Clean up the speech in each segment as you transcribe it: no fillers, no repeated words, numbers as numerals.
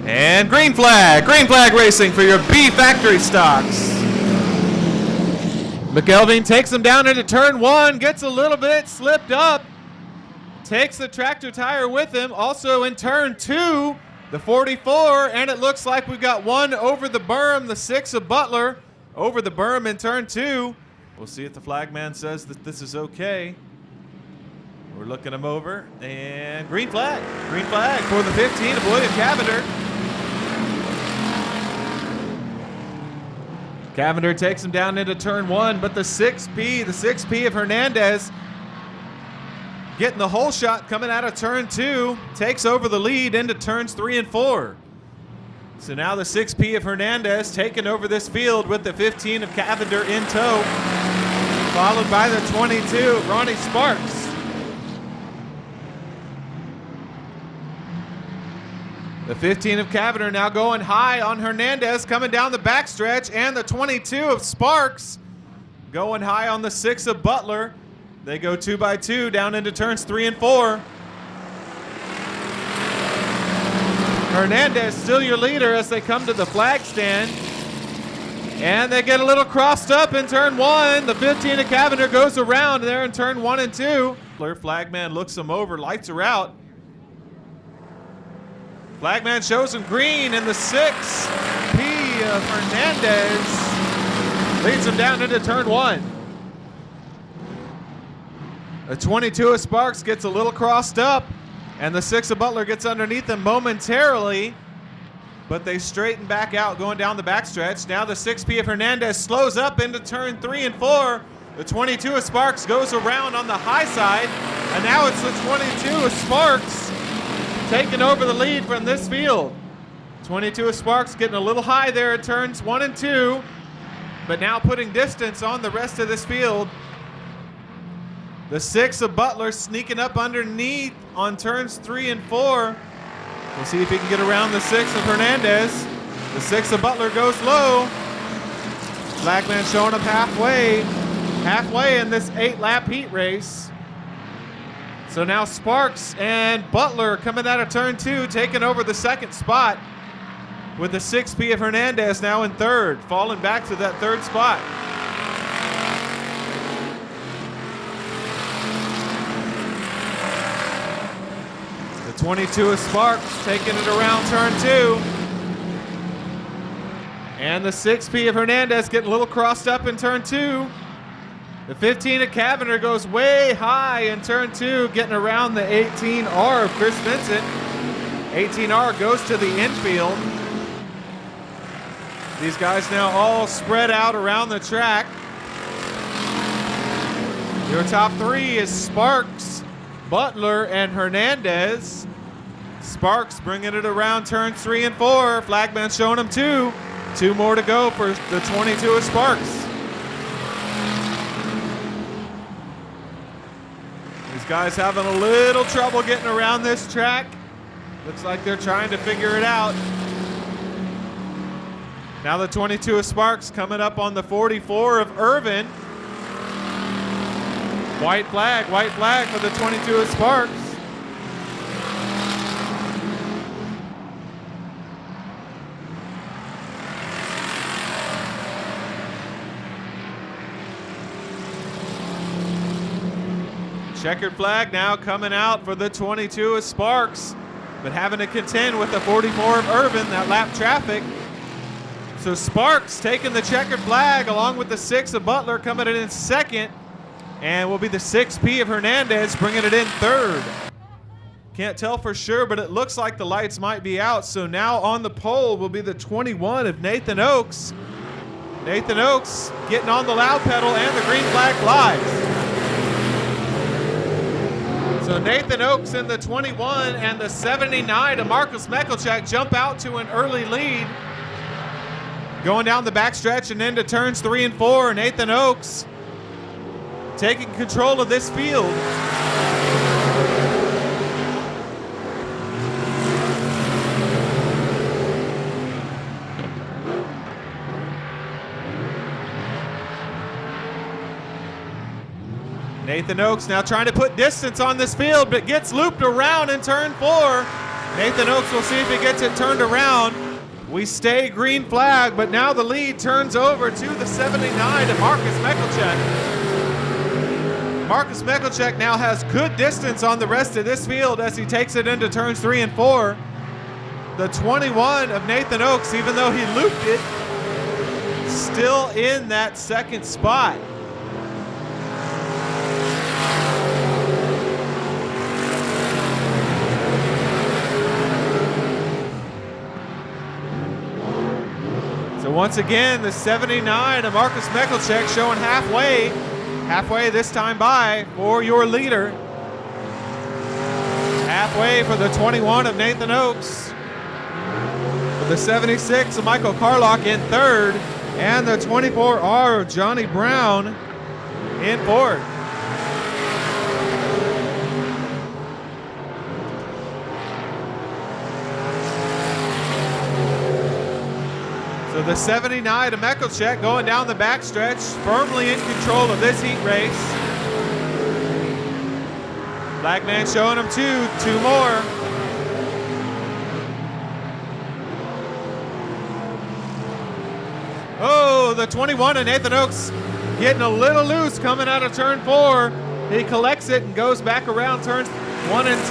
And green flag racing for your B factory stocks. McElveen takes him down into turn one, gets a little bit slipped up, takes the tractor tire with him. Also in turn two, the 44, and it looks like we've got one over the berm, the 6 of Butler, over the berm in turn two. We'll see if the flagman says that this is okay. We're looking him over, and green flag for the 15 of William Cavender. Cavender takes him down into turn one, but the 6P of Hernandez getting the hole shot coming out of turn two, takes over the lead into turns 3 and 4. So now the 6P of Hernandez taking over this field with the 15 of Cavender in tow, followed by the 22 of Ronnie Sparks. The 15 of Cavender now going high on Hernandez, coming down the backstretch, and the 22 of Sparks going high on the 6 of Butler. They go 2 by 2 down into turns 3 and 4. Hernandez still your leader as they come to the flag stand. And they get a little crossed up in turn one. The 15 of Cavender goes around there in turn 1 and 2. Flagman looks him over, lights are out. Flagman shows him green, and the 6P of Hernandez leads him down into turn one. The 22 of Sparks gets a little crossed up, and the 6 of Butler gets underneath them momentarily, but they straighten back out going down the backstretch. Now the 6P of Hernandez slows up into turn 3 and 4. The 22 of Sparks goes around on the high side, and now it's the 22 of Sparks taking over the lead from this field. 22 of Sparks getting a little high there at turns 1 and 2, but now putting distance on the rest of this field. The 6 of Butler sneaking up underneath on turns 3 and 4. We'll see if he can get around the 6 of Hernandez. The 6 of Butler goes low. Flagman showing up halfway in this 8-lap heat race. So now Sparks and Butler coming out of turn 2, taking over the second spot, with the 6P of Hernandez now in third, falling back to that third spot. The 22 of Sparks taking it around turn 2. And the 6P of Hernandez getting a little crossed up in turn 2. The 15 of Cavender goes way high in turn 2, getting around the 18R of Chris Vincent. 18R goes to the infield. These guys now all spread out around the track. Your top three is Sparks, Butler, and Hernandez. Sparks bringing it around turns 3 and 4. Flagman showing them 2. 2 more to go for the 22 of Sparks. Guys having a little trouble getting around this track. Looks like they're trying to figure it out. Now the 22 of Sparks coming up on the 44 of Irvin. White flag for the 22 of Sparks. Checkered flag now coming out for the 22 of Sparks, but having to contend with the 44 of Irvin, that lap traffic. So Sparks taking the checkered flag along with the 6 of Butler coming in second, and will be the 6P of Hernandez bringing it in third. Can't tell for sure, but it looks like the lights might be out. So now on the pole will be the 21 of Nathan Oakes. Nathan Oakes getting on the loud pedal, and the green flag flies. So Nathan Oakes in the 21 and the 79 of Marcus Meckelchak jump out to an early lead. Going down the backstretch and into turns 3 and 4, Nathan Oakes taking control of this field. Nathan Oakes now trying to put distance on this field, but gets looped around in turn 4. Nathan Oakes will see if he gets it turned around. We stay green flag, but now the lead turns over to the 79 to Marcus Michalczyk. Marcus Michalczyk now has good distance on the rest of this field as he takes it into turns 3 and 4. The 21 of Nathan Oakes, even though he looped it, still in that second spot. So once again, the 79 of Marcus Michalczyk showing halfway this time by for your leader. Halfway for the 21 of Nathan Oakes. For the 76 of Michael Carlock in third. And the 24R of Johnny Brown in fourth. So the 79 of Michalczyk going down the backstretch, firmly in control of this heat race. Flagman showing him two more. Oh, the 21 of Nathan Oakes getting a little loose coming out of turn 4. He collects it and goes back around turns 1 and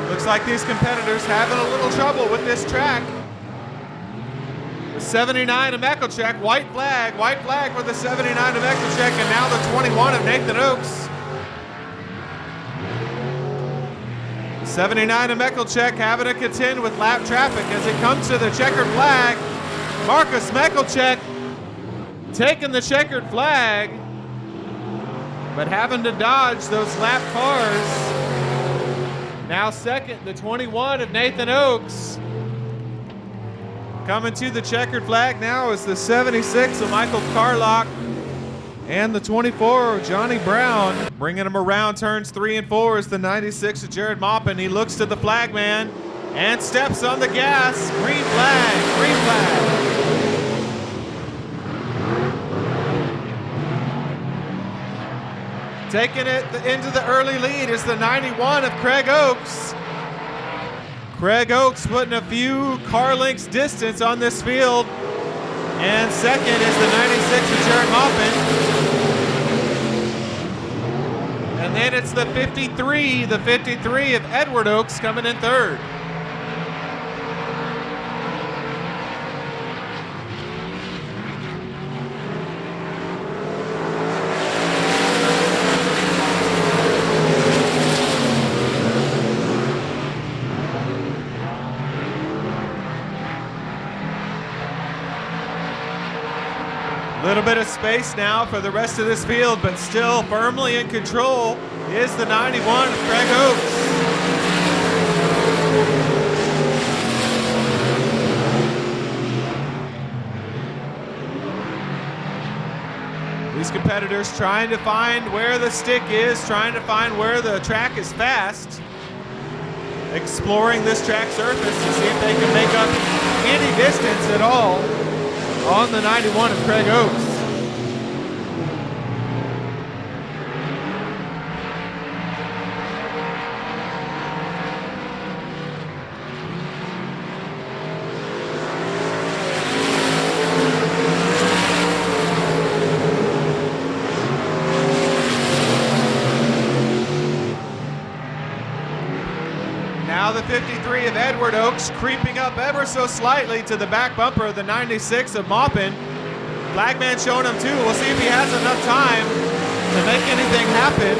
2. Looks like these competitors having a little trouble with this track. The 79 of Michalczyk, white flag for the 79 of Michalczyk, and now the 21 of Nathan Oakes. 79 of Michalczyk having to contend with lap traffic as it comes to the checkered flag. Marcus Michalczyk taking the checkered flag, but having to dodge those lap cars. Now second, the 21 of Nathan Oakes. Coming to the checkered flag now is the 76 of Michael Carlock and the 24 of Johnny Brown. Bringing him around turns 3 and 4 is the 96 of Jared Maupin. He looks to the flagman and steps on the gas. Green flag, green flag. Taking it into the early lead is the 91 of Craig Oakes. Craig Oakes putting a few car lengths distance on this field. And second is the 96 of Jared Maupin. And then it's the 53 of Edward Oakes coming in third. Little bit of space now for the rest of this field, but still firmly in control is the 91 of Craig Oakes. These competitors trying to find where the stick is, trying to find where the track is fast, exploring this track surface to see if they can make up any distance at all on the 91 of Craig Oakes. Now the 53 of Edward Oakes creeping up ever so slightly to the back bumper of the 96 of Maupin. Flagman showing him too. We'll see if he has enough time to make anything happen.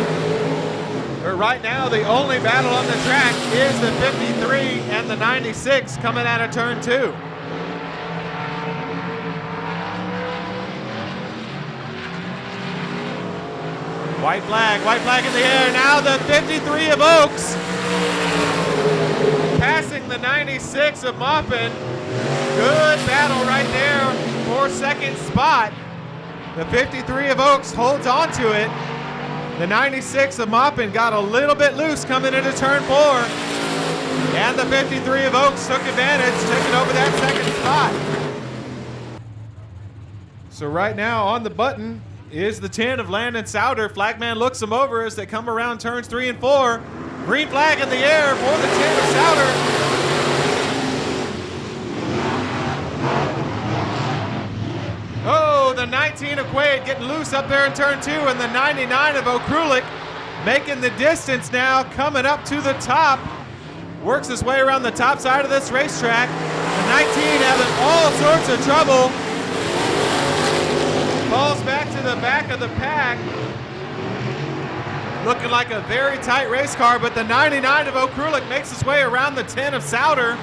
But right now the only battle on the track is the 53 and the 96 coming out of turn 2. White flag in the air. Now the 53 of Oakes passing the 96 of Maupin. Good battle right there for second spot. The 53 of Oakes holds on to it. The 96 of Maupin got a little bit loose coming into turn 4. And the 53 of Oakes took advantage, taking over that second spot. So right now on the button is the 10 of Landon Souter. Flagman looks him over as they come around turns 3 and 4. Green flag in the air for the 10 of Souter. Oh, the 19 of Quaid getting loose up there in turn 2, and the 99 of Okrulik making the distance now, coming up to the top. Works his way around the top side of this racetrack. The 19 having all sorts of trouble. Falls back to the back of the pack. Looking like a very tight race car, but the 99 of Okrulik makes his way around the 10 of Souter,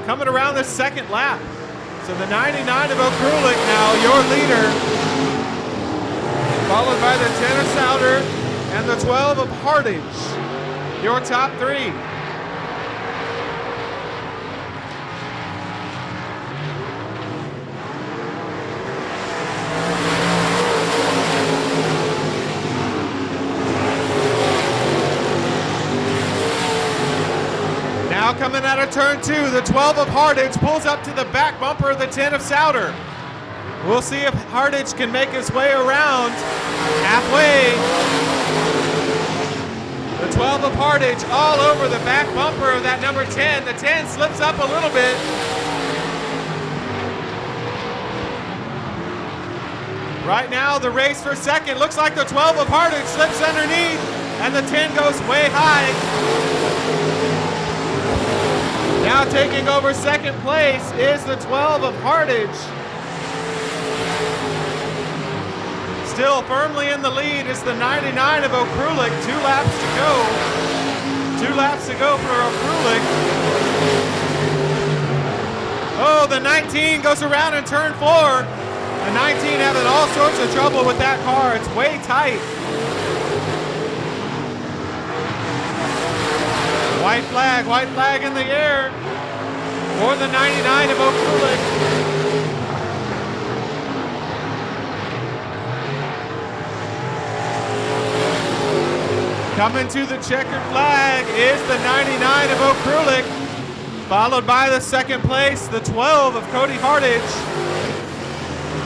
coming around the second lap. So the 99 of Okrulik now your leader, followed by the 10 of Souter and the 12 of Hardage, your top three. Now coming out of turn 2, the 12 of Hardage pulls up to the back bumper of the 10 of Souter. We'll see if Hardage can make his way around halfway. The 12 of Hardage all over the back bumper of that number 10. The 10 slips up a little bit. Right now the race for second. Looks like the 12 of Hardage slips underneath and the 10 goes way high. Now taking over second place is the 12 of Hardage. Still firmly in the lead is the 99 of Okrulik. 2 laps to go. 2 laps to go for Okrulik. Oh, the 19 goes around in turn 4. The 19 having all sorts of trouble with that car. It's way tight. White flag in the air for the 99 of Okrulik. Coming to the checkered flag is the 99 of Okrulik, followed by the second place, the 12 of Cody Hardage.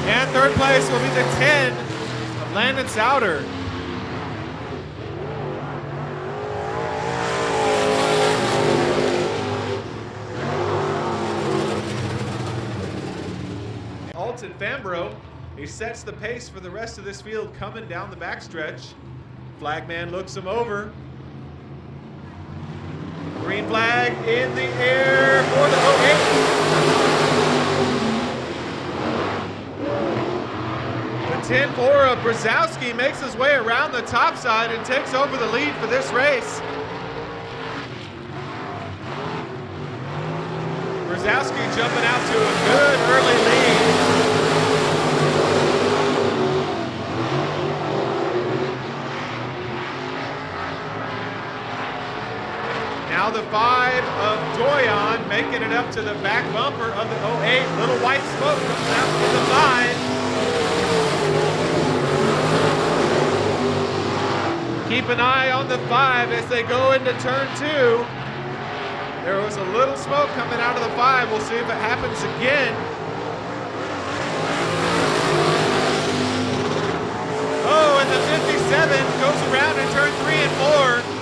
And third place will be the 10 of Landon Souter. Alton Fambro, he sets the pace for the rest of this field coming down the backstretch. Flagman looks him over. Green flag in the air for the 08. The 10-4 of Brzezowski makes his way around the top side and takes over the lead for this race. Brzezowski jumping out to a good early lead. Now the 5 of Doyon making it up to the back bumper of the 08. Little white smoke comes out from the 5. Keep an eye on the 5 as they go into turn 2. There was a little smoke coming out of the 5. We'll see if it happens again. Oh, and the 57 goes around in turn 3 and 4.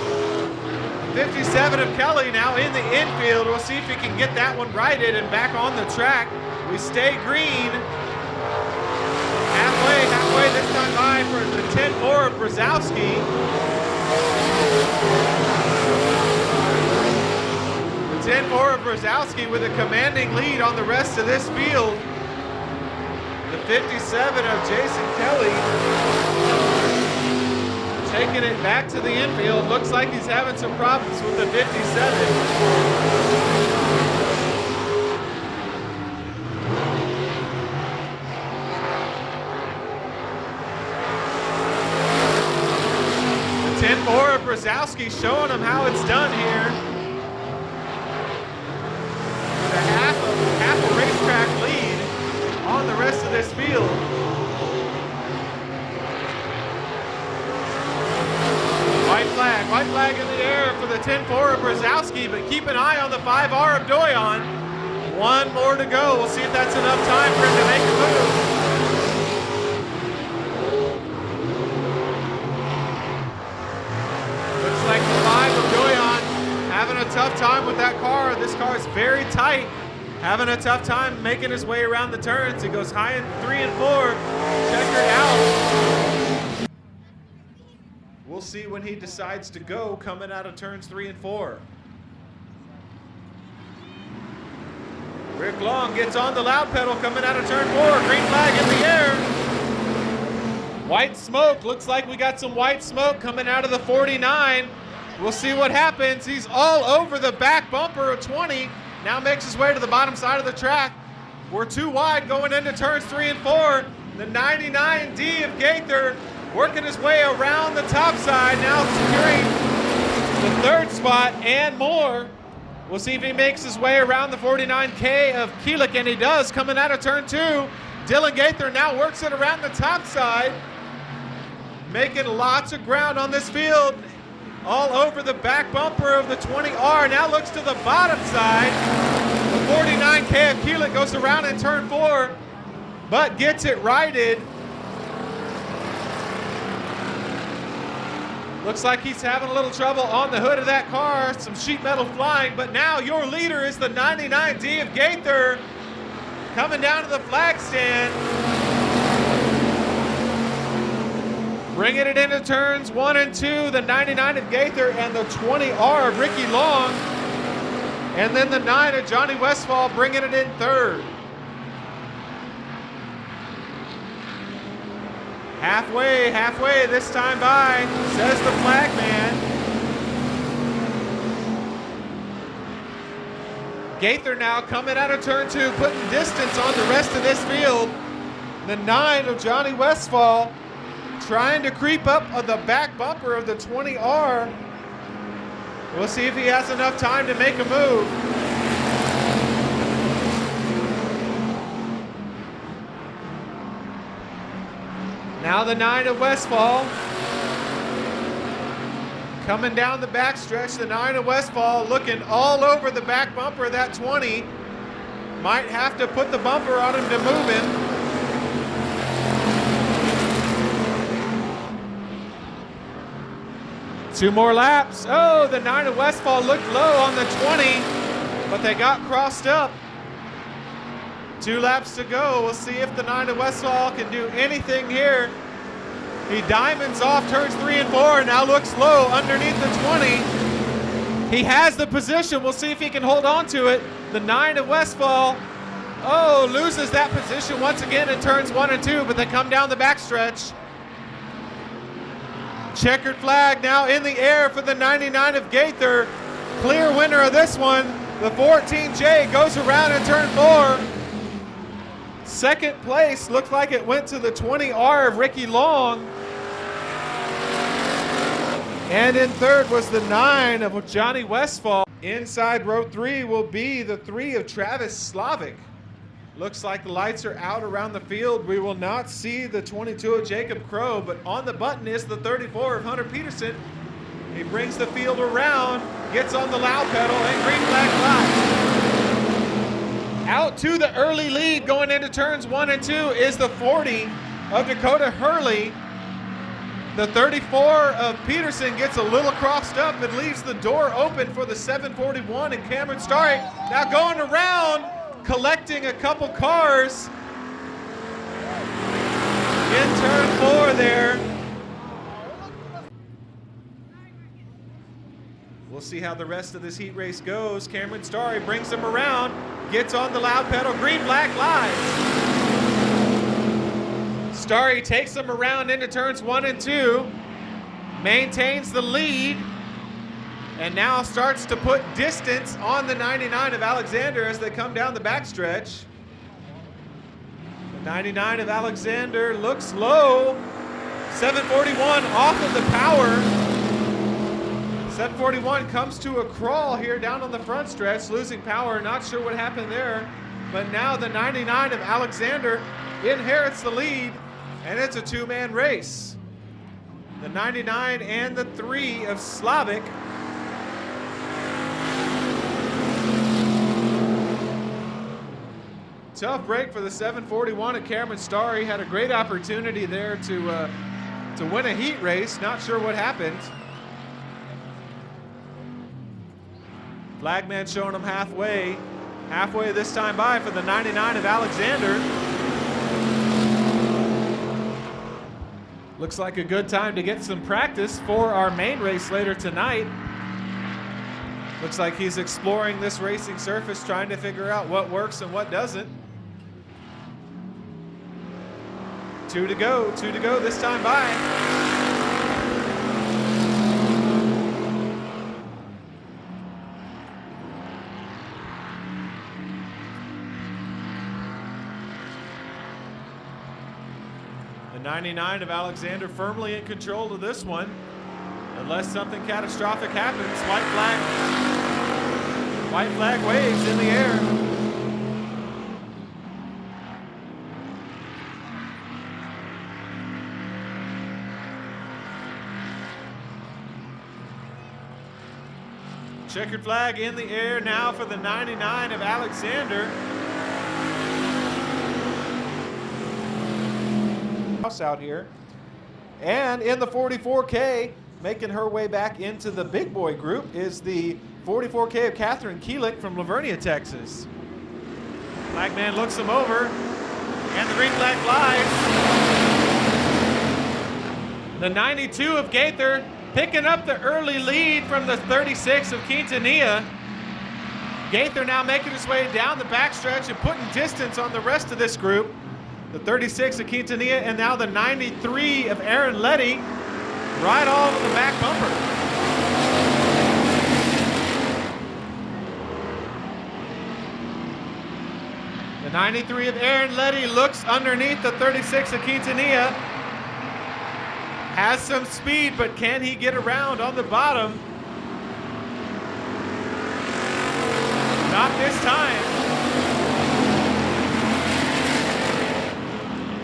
57 of Kelly now in the infield. We'll see if he can get that one righted and back on the track. We stay green. Halfway this time by for the 10-4 of Brzezowski. The 10-4 of Brzezowski with a commanding lead on the rest of this field. The 57 of Jason Kelly taking it back to the infield. Looks like he's having some problems with the 57. The 10-4 of Brzezowski showing him how it's done here. With a half a racetrack lead on the rest of this field. White flag in the air for the 10-4 of Brzezowski, but keep an eye on the 5R of Doyon. One more to go. We'll see if that's enough time for him to make a move. The Looks like the 5 of Doyon having a tough time with that car. This car is very tight. Having a tough time making his way around the turns. He goes high in 3 and 4. Checkered out. We'll see when he decides to go coming out of turns 3 and 4. Rick Long gets on the loud pedal coming out of turn 4. Green flag in the air. White smoke. Looks like we got some white smoke coming out of the 49. We'll see what happens. He's all over the back bumper of 20. Now makes his way to the bottom side of the track. We're too wide going into turns 3 and 4. The 99D of Gaither working his way around the top side, now securing the 3rd spot and more. We'll see if he makes his way around the 49K of Keelik, and he does, coming out of turn 2. Dylan Gaither now works it around the top side, making lots of ground on this field. All over the back bumper of the 20R, now looks to the bottom side. The 49K of Keelik goes around in turn 4, but gets it righted. Looks like he's having a little trouble on the hood of that car, some sheet metal flying, but now your leader is the 99D of Gaither, coming down to the flag stand. Bringing it into turns 1 and 2, the 99 of Gaither and the 20R of Ricky Long. And then the 9 of Johnny Westfall bringing it in 3rd. Halfway this time by, says the flag man. Gaither now coming out of turn 2, putting distance on the rest of this field. The 9 of Johnny Westfall trying to creep up on the back bumper of the 20R. We'll see if he has enough time to make a move. Now the 9 of Westfall coming down the backstretch. The 9 of Westfall looking all over the back bumper of that 20. Might have to put the bumper on him to move him. Two more laps. Oh, the 9 of Westfall looked low on the 20, but they got crossed up. 2 laps to go. We'll see if the 9 of Westfall can do anything here. He diamonds off turns 3 and 4, and now looks low underneath the 20. He has the position. We'll see if he can hold on to it. The 9 of Westfall, oh, loses that position once again in turns 1 and 2, but they come down the backstretch. Checkered flag now in the air for the 99 of Gaither. Clear winner of this one. The 14J goes around in turn 4. Second place looks like it went to the 20R of Ricky Long. And in 3rd was the 9 of Johnny Westfall. Inside row 3 will be the 3 of Travis Slavic. Looks like the lights are out around the field. We will not see the 22 of Jacob Crow, but on the button is the 34 of Hunter Peterson. He brings the field around, gets on the loud pedal, and green flag flies. Out to the early lead going into turns 1 and 2 is the 40 of Dakota Hurley. The 34 of Peterson gets a little crossed up and leaves the door open for the 741 and Cameron Starry. Now going around, collecting a couple cars in turn 4 there. We'll see how the rest of this heat race goes. Cameron Starry brings him around, gets on the loud pedal, green flag flies. Starry takes him around into turns 1 and 2, maintains the lead, and now starts to put distance on the 99 of Alexander as they come down the backstretch. The 99 of Alexander looks low. 741 off of the power. 741 comes to a crawl here down on the front stretch, losing power. Not sure what happened there, but now the 99 of Alexander inherits the lead, and it's a 2-man race. The 99 and the 3 of Slavic. Tough break for the 741 at Cameron Starry. Had a great opportunity there to win a heat race. Not sure what happened. Flagman showing them halfway. Halfway this time by for the 99 of Alexander. Looks like a good time to get some practice for our main race later tonight. Looks like he's exploring this racing surface, trying to figure out what works and what doesn't. Two to go this time by. The 99 of Alexander firmly in control of this one. Unless something catastrophic happens, white flag waves in the air. Checkered flag in the air now for the 99 of Alexander. Out here. And in the 44K, making her way back into the big boy group, is the 44K of Catherine Keelick from Lavernia, Texas. Flagman looks him over, and the green flag flies. The 92 of Gaither picking up the early lead from the 36 of Quintanilla. Gaither now making his way down the backstretch and putting distance on the rest of this group. The 36 of Quintanilla and now the 93 of Aaron Letty right all over the back bumper. The 93 of Aaron Letty looks underneath the 36 of Quintanilla. Has some speed, but can he get around on the bottom? Not this time.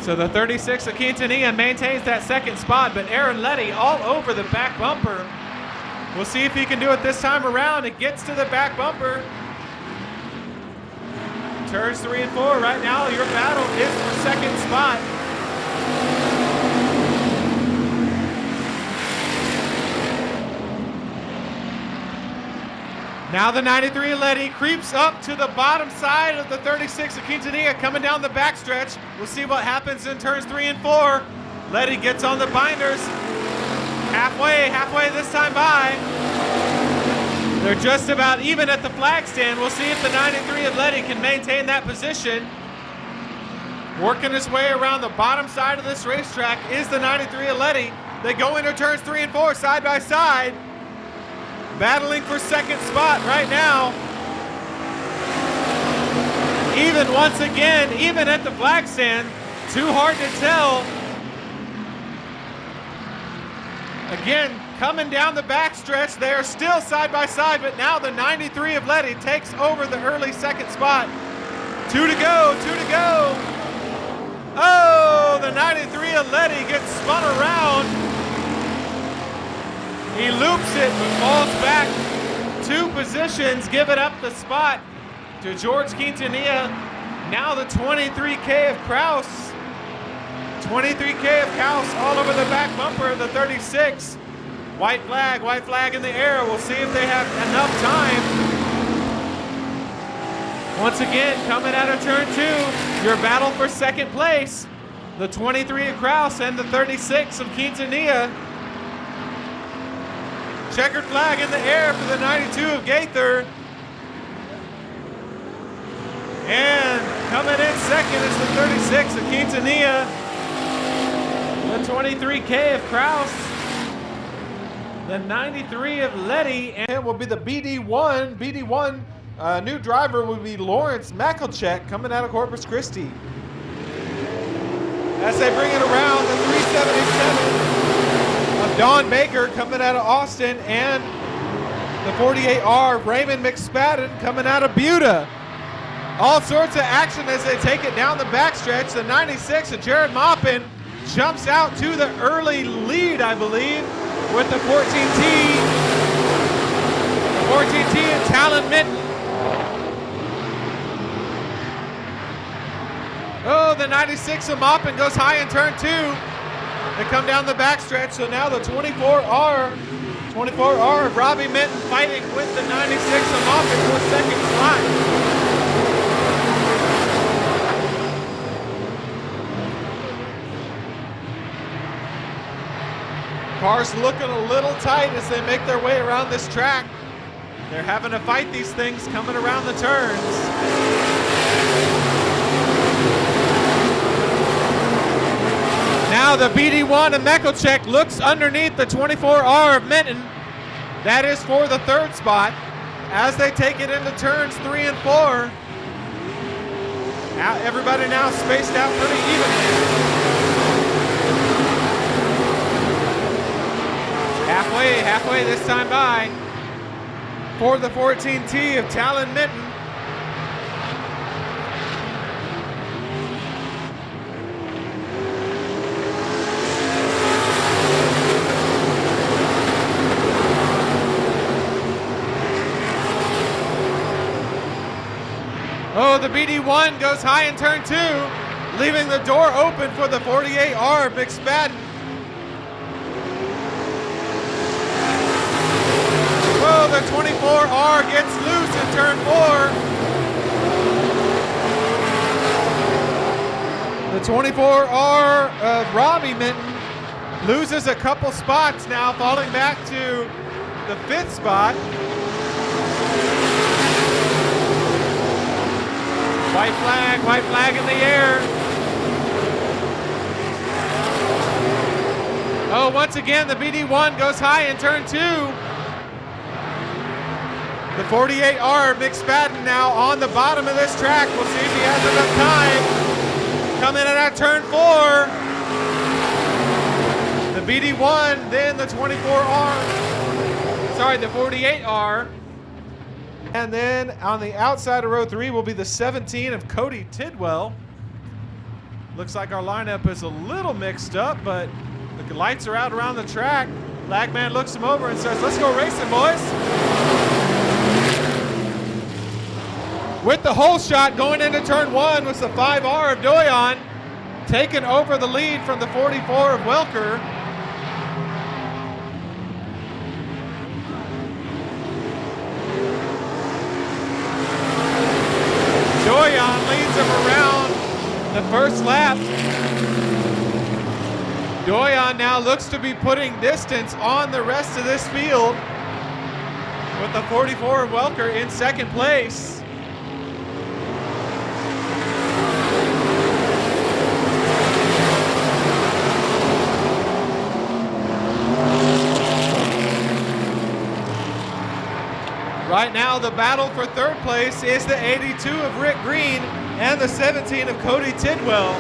So the 36 of Quintanilla maintains that second spot, but Aaron Letty all over the back bumper. We'll see if he can do it this time around. It gets to the back bumper. Turns 3 and 4. Right now, your battle is for second spot. Now the 93 of Letty creeps up to the bottom side of the 36 of Quintanilla coming down the backstretch. We'll see what happens in turns 3 and 4. Letty gets on the binders. Halfway this time by. They're just about even at the flag stand. We'll see if the 93 of Letty can maintain that position. Working his way around the bottom side of this racetrack is the 93 of Letty. They go into turns 3 and 4 side by side. Battling for second spot right now. Even once again, even at the flag stand, too hard to tell. Again, coming down the backstretch, they are still side by side, but now the 93 of Letty takes over the early second spot. Two to go. Oh, the 93 of Letty gets spun around. He loops it, but falls back 2 positions, giving up the spot to George Quintanilla. Now the 23K of Kraus. 23K of Kraus all over the back bumper of the 36. White flag in the air. We'll see if they have enough time. Once again, coming out of turn 2, your battle for second place. The 23 of Kraus and the 36 of Quintanilla. Checkered flag in the air for the 92 of Gaither. And coming in second is the 36 of Quintanilla. The 23K of Kraus. The 93 of Letty. And it will be the BD1. BD1 new driver will be Lawrence Mackelcheck coming out of Corpus Christi. As they bring it around, the 377 of Don Baker coming out of Austin, and the 48R Raymond McSpadden coming out of Buda. All sorts of action as they take it down the backstretch. The 96 of Jared Maupin jumps out to the early lead, I believe, with the 14T. The 14T and Talon Minton. Oh, the 96 of Maupin goes high in turn 2. They come down the backstretch, so now the 24R 24R of Robbie Minton fighting with the 96 of Moffitt for second spot. Cars looking a little tight as they make their way around this track. They're having to fight these things coming around the turns. Now the BD1 of Meckelcheck looks underneath the 24R of Minton. That is for the third spot as they take it into turns 3 and 4. Now everybody now spaced out pretty evenly. Halfway this time by for the 14T of Talon Minton. Oh, the BD1 goes high in turn 2, leaving the door open for the 48R McSpadden. Oh, the 24R gets loose in turn 4. The 24R of Robbie Minton loses a couple spots now, falling back to the 5th spot. White flag in the air. Oh, once again, the BD1 goes high in turn 2. The 48R McSpadden now on the bottom of this track. We'll see if he has enough time. Coming in at turn 4. The BD1, then the 24R. Sorry, the 48R. And then on the outside of row 3 will be the 17 of Cody Tidwell. Looks like our lineup is a little mixed up, but the lights are out around the track. Flagman looks him over and says, "Let's go racing, boys." With the hole shot going into turn 1 was the 5R of Doyon, taking over the lead from the 44 of Welker. Doyon leads him around the first lap. Doyon now looks to be putting distance on the rest of this field with the 44 of Welker in second place. Right now, the battle for third place is the 82 of Rick Green and the 17 of Cody Tidwell.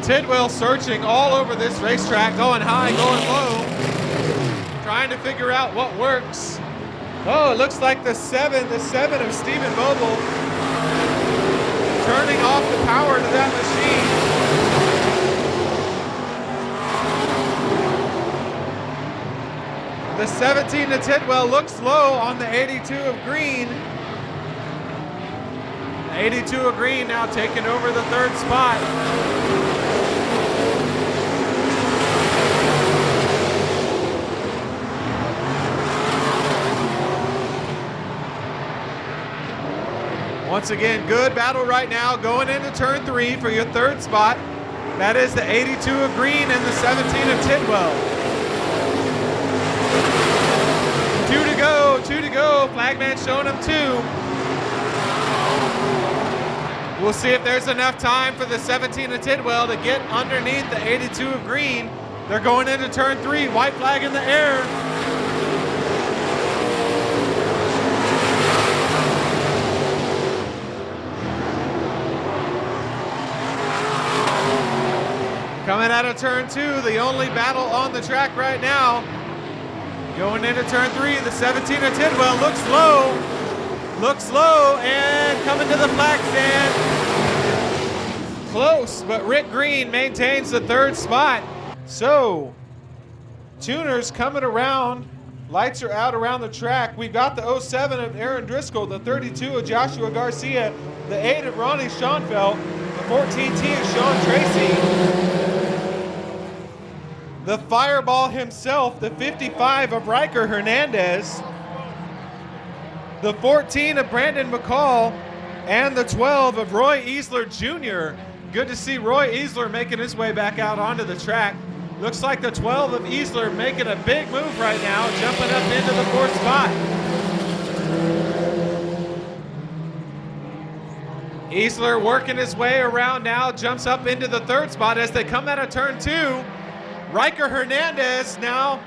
Tidwell searching all over this racetrack, going high, going low, trying to figure out what works. Oh, it looks like the 7 of Stephen Boble turning off the power to that machine. The 17 to Tidwell looks low on the 82 of Green. The 82 of Green now taking over the third spot. Once again, good battle right now going into turn 3 for your third spot. That is the 82 of Green and the 17 of Tidwell. Two to go. Flagman showing him 2. We'll see if there's enough time for the 17 of Tidwell to get underneath the 82 of Green. They're going into turn 3. White flag in the air. Coming out of turn 2, the only battle on the track right now. Going into turn 3, the 17 of Tidwell looks low, and coming to the flag stand. Close, but Rick Green maintains the third spot. So, tuners coming around. Lights are out around the track. We've got the 07 of Aaron Driscoll, the 32 of Joshua Garcia, the 8 of Ronnie Schoenfeld, the 14T of Sean Tracy. The fireball himself, the 55 of Riker Hernandez. The 14 of Brandon McCall. And the 12 of Roy Easler Jr. Good to see Roy Easler making his way back out onto the track. Looks like the 12 of Easler making a big move right now, jumping up into the 4th spot. Easler working his way around now, jumps up into the 3rd spot as they come out of turn 2. Riker Hernandez now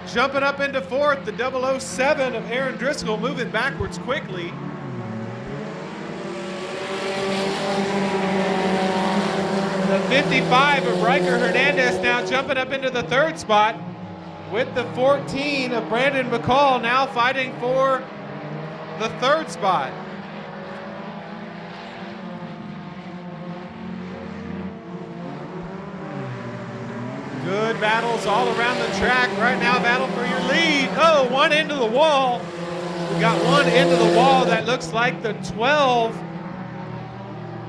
jumping up into 4th. The 007 of Aaron Driscoll moving backwards quickly. The 55 of Riker Hernandez now jumping up into the 3rd spot with the 14 of Brandon McCall now fighting for the 3rd spot. Good battles all around the track. Right now, battle for your lead. Oh, one into the wall. We got one into the wall that looks like the 12.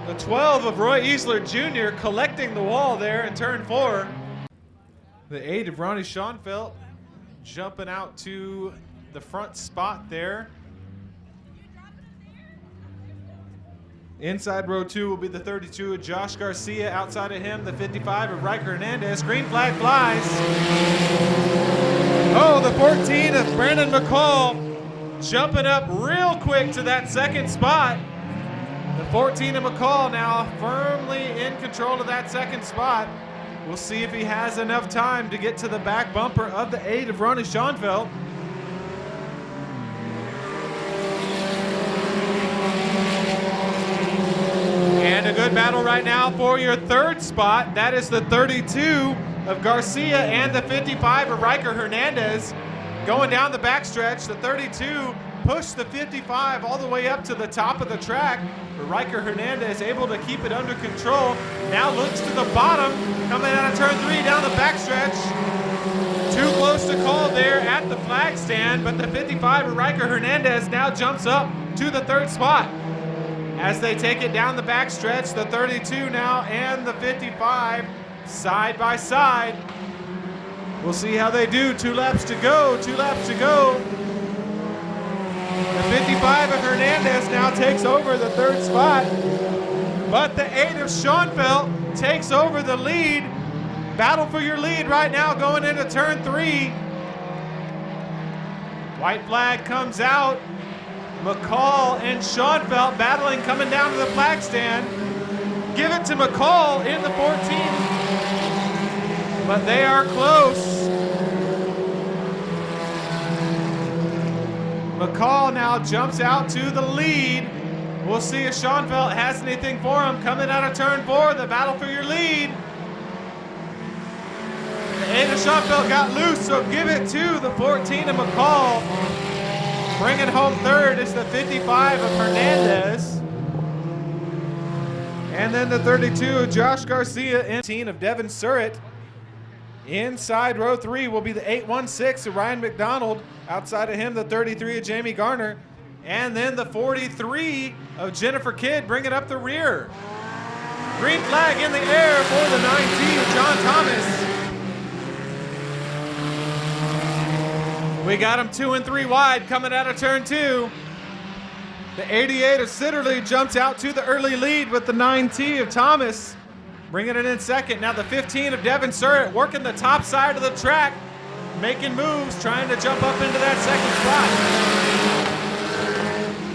The 12 of Roy Easler Jr. collecting the wall there in turn 4. The 8 of Ronnie Schoenfeld jumping out to the front spot there. Inside row 2 will be the 32 of Josh Garcia. Outside of him, the 55 of Riker Hernandez. Green flag flies. Oh, the 14 of Brandon McCall jumping up real quick to that 2nd spot. The 14 of McCall now firmly in control of that 2nd spot. We'll see if he has enough time to get to the back bumper of the 8 of Ronnie Schoenfeld. And a good battle right now for your 3rd spot. That is the 32 of Garcia and the 55 of Riker Hernandez. Going down the backstretch, the 32 pushed the 55 all the way up to the top of the track. But Riker Hernandez able to keep it under control. Now looks to the bottom, coming out of turn 3 down the backstretch. Too close to call there at the flag stand, but the 55 of Riker Hernandez now jumps up to the 3rd spot. As they take it down the backstretch, the 32 now and the 55 side by side. We'll see how they do. 2 laps to go, 2 laps to go. The 55 of Hernandez now takes over the 3rd spot. But the 8 of Schoenfeld takes over the lead. Battle for your lead right now going into turn 3. White flag comes out. McCall and Schoenfeld battling coming down to the flag stand. Give it to McCall in the 14. But they are close. McCall now jumps out to the lead. We'll see if Schoenfeld has anything for him coming out of turn 4. The battle for your lead. The 8 of Schoenfeld got loose, so give it to the 14 of McCall. Bringing home 3rd is the 55 of Hernandez. And then the 32 of Josh Garcia and 18 of Devin Surratt. Inside row 3 will be the 816 of Ryan McDonald. Outside of him, the 33 of Jamie Garner. And then the 43 of Jennifer Kidd bringing up the rear. Green flag in the air for the 19 of John Thomas. We got him 2 and 3 wide coming out of turn 2. The 88 of Sitterly jumps out to the early lead with the 9T of Thomas. Bringing it in 2nd. Now the 15 of Devin Surratt working the top side of the track. Making moves, trying to jump up into that 2nd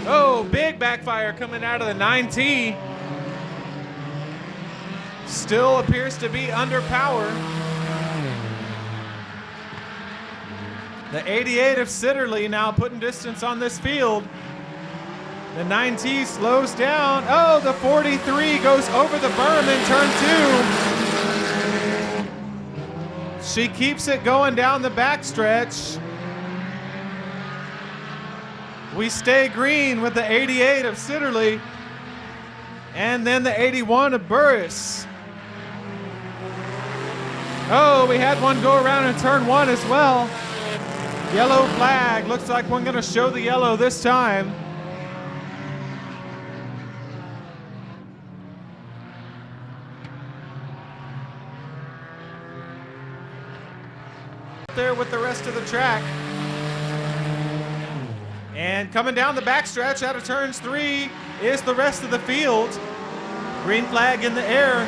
spot. Oh, big backfire coming out of the 9T. Still appears to be under power. The 88 of Sitterly now putting distance on this field. The 9T slows down. Oh, the 43 goes over the berm in turn 2. She keeps it going down the backstretch. We stay green with the 88 of Sitterly. And then the 81 of Burris. Oh, we had one go around in turn 1 as well. Yellow flag. Looks like we're going to show the yellow this time. there with the rest of the track. And coming down the backstretch out of turns 3 is the rest of the field. Green flag in the air.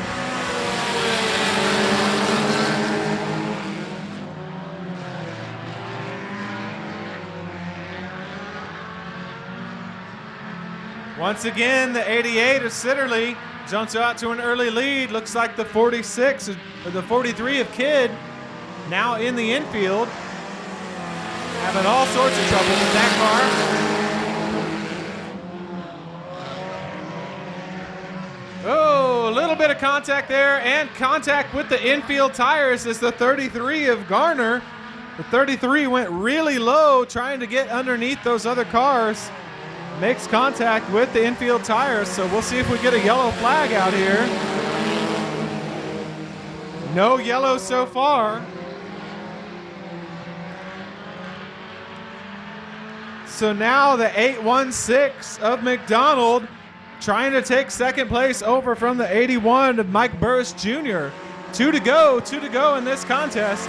Once again, the 88 of Sitterly jumps out to an early lead. Looks like the 46 or the 43 of Kidd now in the infield. Having all sorts of trouble with that car. Oh, a little bit of contact there and contact with the infield tires as the 33 of Garner. The 33 went really low trying to get underneath those other cars. Makes contact with the infield tires, so we'll see if we get a yellow flag out here. No yellow so far. So now the 816 of McDonald trying to take second place over from the 81 of Mike Burris Jr. Two to go in this contest.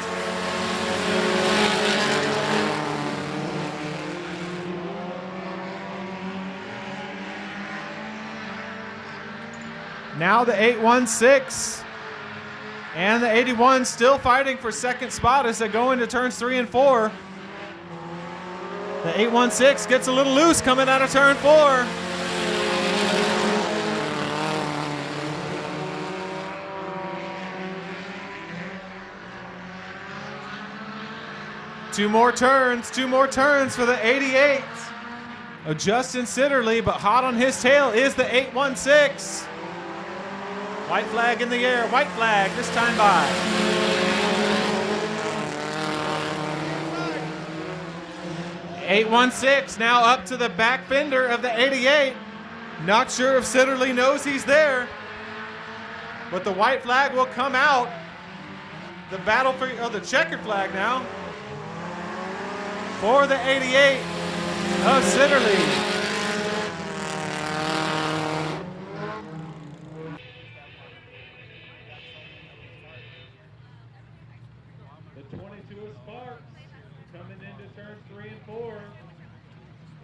Now the 816 and the 81 still fighting for second spot as they go into turns 3 and 4. The 816 gets a little loose coming out of turn 4. Two more turns for the 88 of Justin Sitterly, but hot on his tail is the 816. White flag in the air, white flag this time by. The 816 now up to the back fender of the 88. Not sure if Sitterly knows he's there, but the white flag will come out. The battle for, the checkered flag now for the 88 of Sitterly.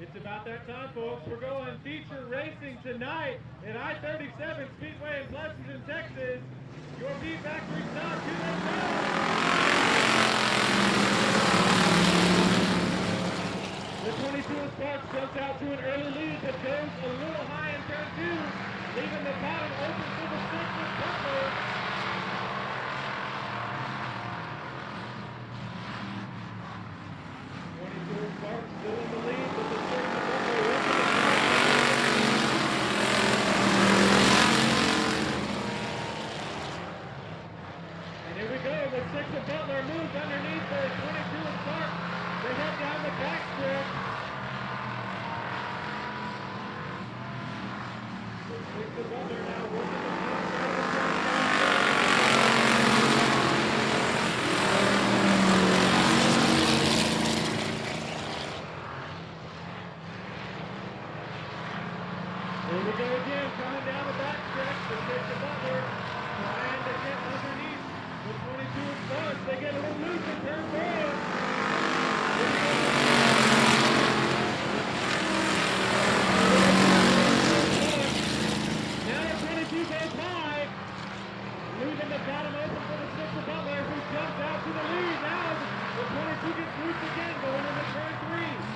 It's about that time, folks. We're going feature racing tonight at I-37 Speedway in Pleasanton, Texas. Your beat factory stop to the top. The 22 of Sparks jumps out to an early lead that goes a little high in turn 2, leaving the bottom open for the 6 of Butler. Sparks still in the lead with the 6 of Butler. And here we go. The 6 of Butler moves underneath the 22 of Sparks. They head down the backstretch. The 6 of Butler now working the Here we go again, coming down the backstretch. The 6 of Butler trying to get underneath the 22 of Sparks. They get a little loose in turn 4. Now the 22 goes high, leaving the bottom open for the 6 of Butler, who jumps out to the lead. Now the 22 gets loose again, going into turn 3.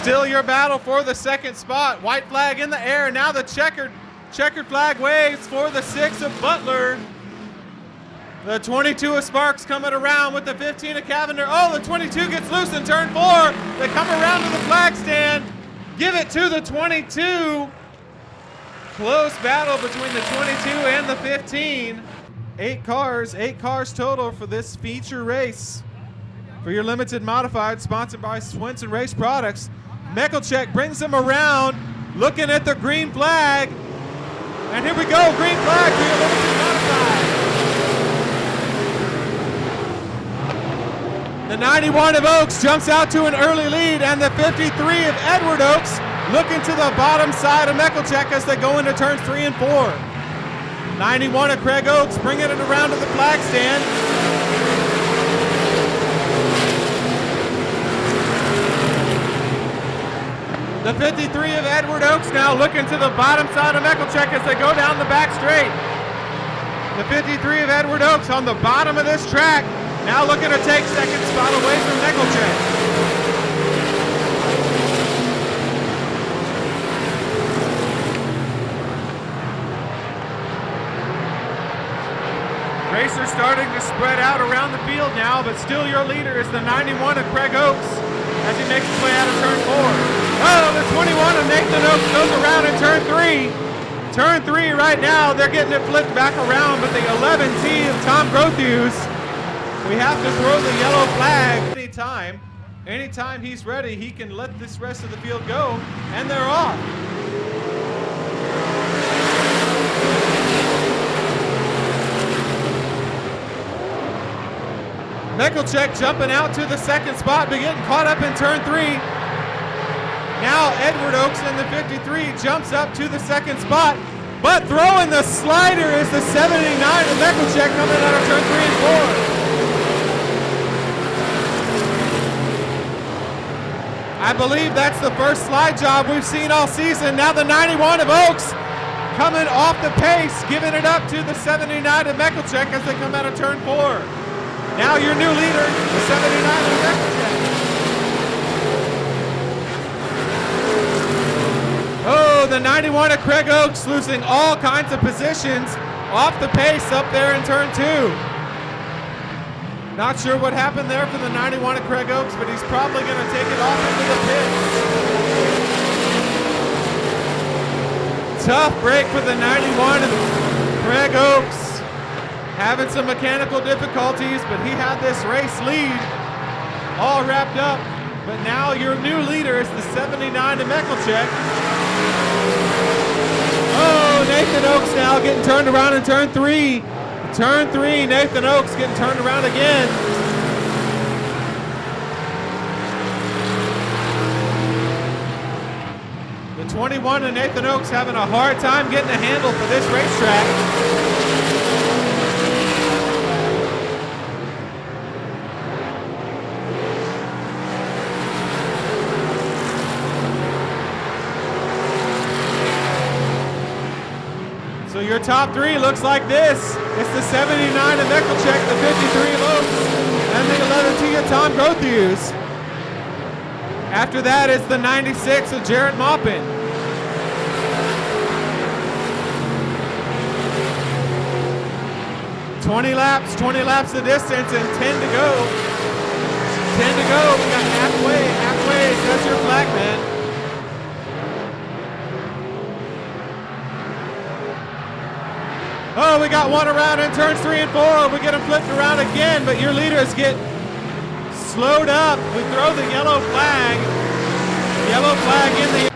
Still your battle for the second spot. White flag in the air. Now the checkered flag waves for the 6 of Butler. The 22 of Sparks coming around with the 15 of Cavender. Oh, the 22 gets loose in turn 4. They come around to the flag stand. Give it to the 22. Close battle between the 22 and the 15. 8 cars total for this feature race. For your limited modified, sponsored by Swenson Race Products. Meckelcheck brings them around, looking at the green flag. And here we go, green flag for your limited modified. The 91 of Oaks jumps out to an early lead, and the 53 of Edward Oaks looking to the bottom side of Meckelcheck as they go into turns 3 and 4. 91 of Craig Oaks bringing it around to the flag stand. The 53 of Edward Oaks now looking to the bottom side of Meckelcheck as they go down the back straight. The 53 of Edward Oaks on the bottom of this track, now looking to take second spot away from Meckelcheck. Racers starting to spread out around the field now, but still your leader is the 91 of Craig Oaks as he makes his way out of turn 4. Oh, the 21 of Nathan Oaks goes around in turn 3. Turn 3 right now, they're getting it flipped back around, but the 11T of Tom Grothews, we have to throw the yellow flag. Anytime he's ready, he can let this rest of the field go, and they're off. Meckelcheck jumping out to the second spot, but getting caught up in turn 3. Now Edward Oaks in the 53 jumps up to the second spot, but throwing the slider is the 79 of Meckelcheck coming out of turn 3 and 4. I believe that's the first slide job we've seen all season. Now the 91 of Oaks coming off the pace, giving it up to the 79 of Meckelcheck as they come out of turn 4. Now your new leader, the 79 of Meckelcheck. Oh, the 91 of Craig Oaks losing all kinds of positions off the pace up there in turn 2. Not sure what happened there for the 91 of Craig Oaks, but he's probably going to take it off into the pits. Tough break for the 91 of Craig Oaks. Having some mechanical difficulties, but he had this race lead all wrapped up. But now your new leader is the 79 of Meckelcheck. Oh, Nathan Oaks now getting turned around in turn 3. Turn 3, Nathan Oaks getting turned around again. The 21 of Nathan Oaks having a hard time getting a handle for this racetrack. So your top 3 looks like this. It's the 79 of Meckelcheck, the 53 of Oaks, and the 11T of Tom Grothews. After that is the 96 of Jarrett Maupin. $20 laps the distance, and 10 to go. 10 to go. We got halfway. That's your flag, man. Oh, we got one around in turns 3 and 4. We get them flipped around again, but your leaders get slowed up. We throw the yellow flag. Yellow flag in the...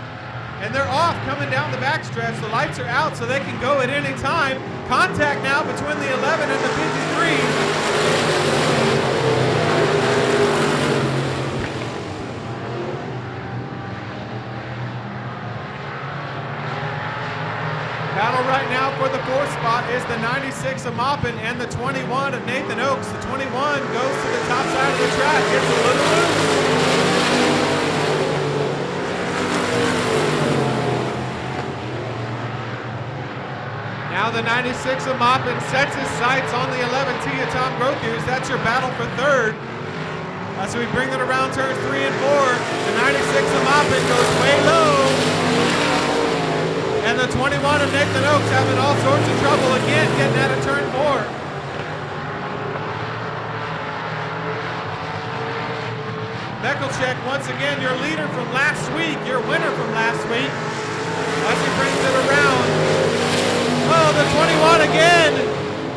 And they're off coming down the backstretch. The lights are out so they can go at any time. Contact now between the 11 and the 53. Battle right now for the 4th spot is the 96 of Maupin and the 21 of Nathan Oaks. The 21 goes to the top side of the track, gets a little loose. Now the 96 of Maupin sets his sights on the 11T of Tom Grothews. That's your battle for 3rd. As we bring it around turns 3 and 4, the 96 of Moppin goes way low. And the 21 of Nathan Oaks having all sorts of trouble again getting out of turn 4. Meckelcheck, once again, your leader from last week, your winner from last week, as he brings it around. Oh, the 21 again.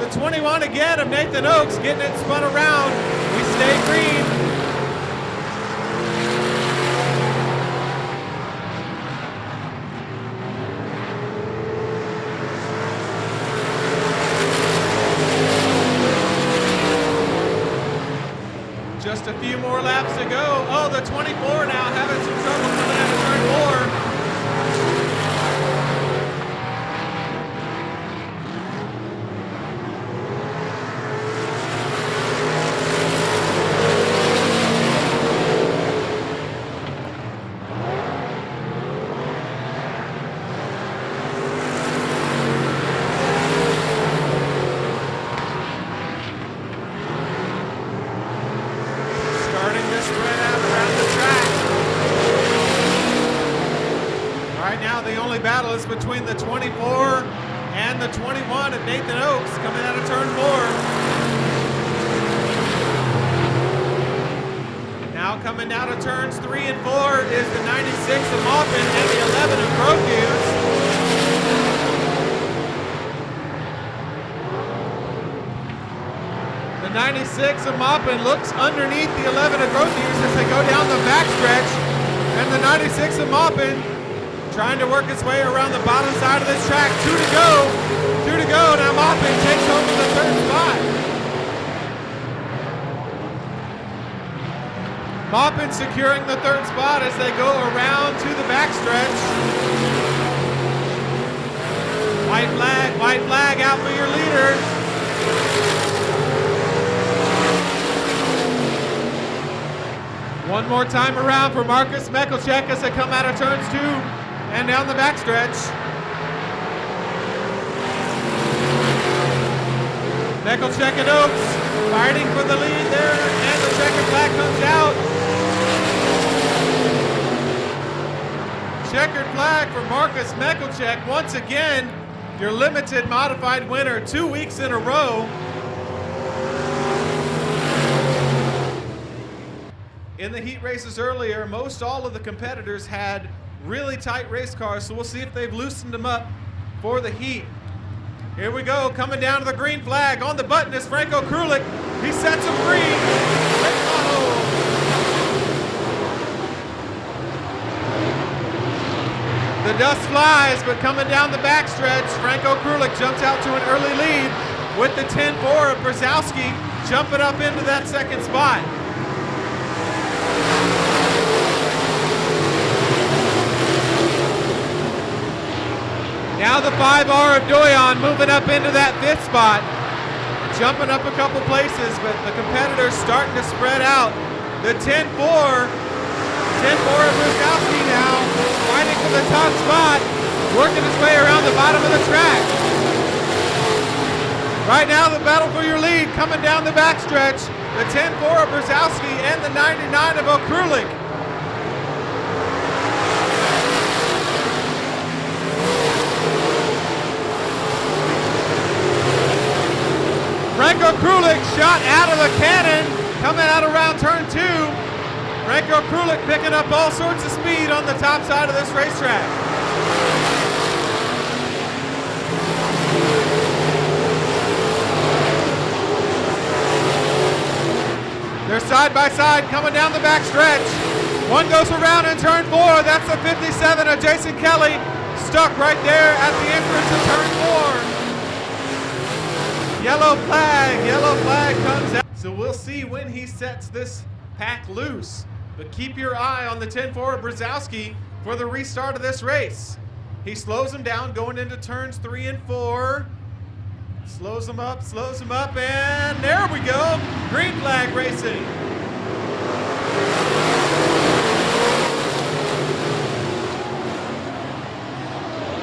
The 21 again of Nathan Oaks getting it spun around. We stay green. Just a few more laps to go. Oh, the 24 now having some trouble coming out of turn 4. Battle is between the 24 and the 21 of Nathan Oaks coming out of turn 4. Now coming out of turns 3 and 4 is the 96 of Maupin and the 11 of Grothues. The 96 of Maupin looks underneath the 11 of Grothues as they go down the backstretch, and the 96 of Maupin trying to work its way around the bottom side of this track. 2 to go. 2 to go. Now Maupin takes over the 3rd spot. Maupin securing the 3rd spot as they go around to the backstretch. White flag out for your leader. One more time around for Marcus Meckelcheck as they come out of turns 2 and down the backstretch. Meckelcheck and Oaks fighting for the lead there, and the checkered flag comes out. Checkered flag for Marcus Meckelcheck. Once again, your limited modified winner 2 weeks in a row. In the heat races earlier, most all of the competitors had really tight race cars, so we'll see if they've loosened them up for the heat. Here we go, coming down to the green flag. On the button is Franco Krulik. He sets him free. The dust flies, but coming down the backstretch, Franco Krulik jumps out to an early lead with the 10-4 of Brzezowski jumping up into that 2nd spot. Now the 5R of Doyon moving up into that 5th spot, jumping up a couple places, but the competitors starting to spread out. The 10-4 of Brzezowski now fighting for the top spot, working his way around the bottom of the track. Right now the battle for your lead coming down the backstretch. The 10-4 of Brzezowski and the 99 of Okrulik. Franco Krulik shot out of the cannon, coming out around turn 2. Franco Krulik picking up all sorts of speed on the top side of this racetrack. They're side by side coming down the back stretch. One goes around in turn 4. That's the 57 of Jason Kelly, stuck right there at the entrance of turn 4. Yellow flag comes out. So we'll see when he sets this pack loose. But keep your eye on the 10-4 of Brzezowski for the restart of this race. He slows him down going into turns 3 and 4. Slows him up, and there we go. Green flag racing.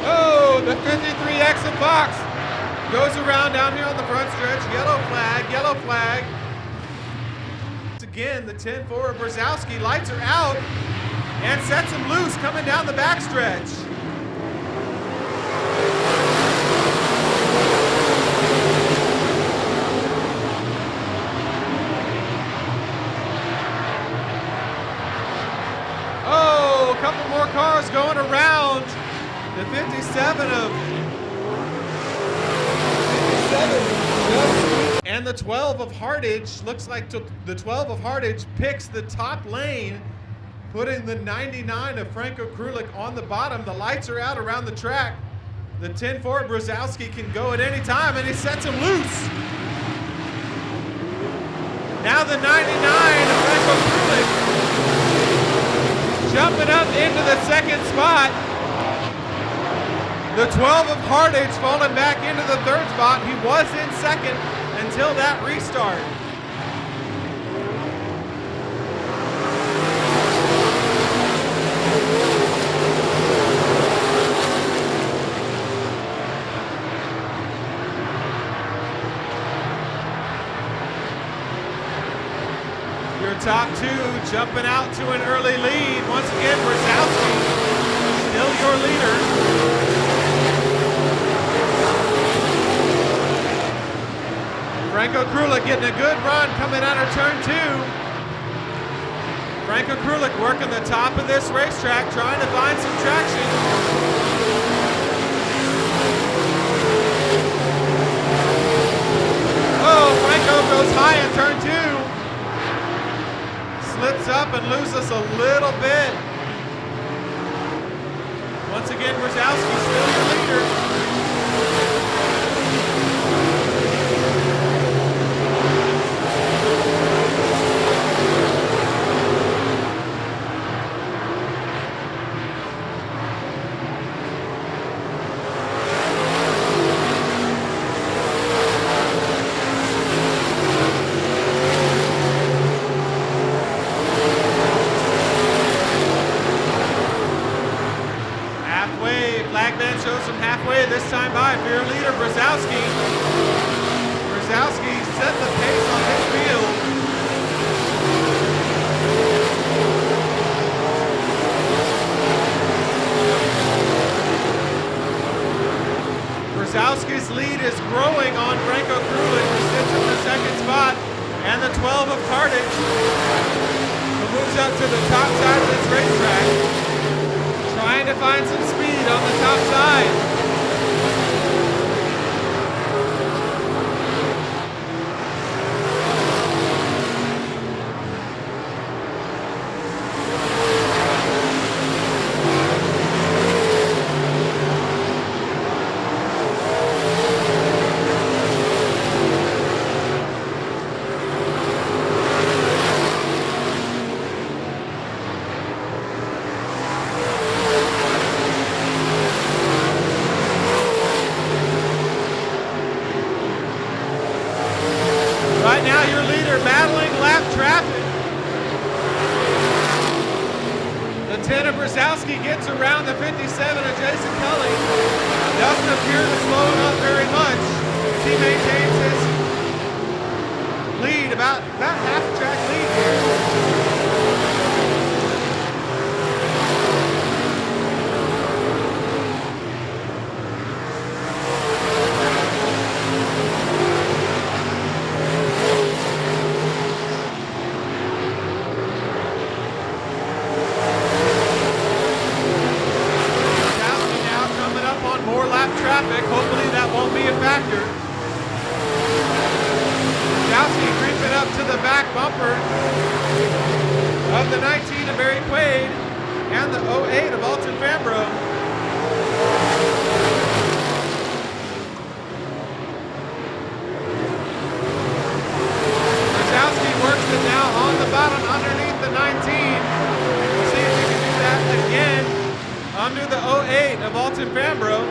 Oh, the 53X of Fox goes around down here on the front stretch. Yellow flag. again. The 10 forward Brzezowski lights her out and sets him loose coming down the backstretch. Oh, a couple more cars going around. The 57 of 57 and the 12 of Hardage. Looks like the 12 of Hardage picks the top lane, putting the 99 of Franco Krulik on the bottom. The lights are out around the track. The 10 forward Brzezowski can go at any time, and he sets him loose. Now the 99 of Franco Krulik jumping up into the second spot. The 12 of Hardage falling back into the third spot. He was in second until that restart. Your top two jumping out to an early lead. Once again, Brzezowski still your leader. Franco Krulik getting a good run coming out of turn two. Franco Krulik working the top of this racetrack, trying to find some traction. Oh, Franco goes high in turn two. Slips up and loses a little bit. Once again, Brzezowski still your leader. Flagman shows him halfway this time by for your leader, Brzezowski. Brzezowski set the pace on his field. Brzezowski's lead is growing on Franco Krulik, who sits in the second spot, and the 12 of Hardage, who moves up to the top side of this racetrack, trying to find some speed on the top side. Right now, your leader battling lap traffic. The 10 of Brzezowski gets around the 57 of Jason Cully. Doesn't appear to slow him up very much. He maintains his lead, about half a track lead here. More lap traffic, hopefully that won't be a factor. Brzezowski creeping up to the back bumper of the 19 of Barry Quaid and the 08 of Alton Fambro. Brzezowski works it now on the bottom underneath the 19. We'll see if he can do that again under the 08 of Alton Fambro.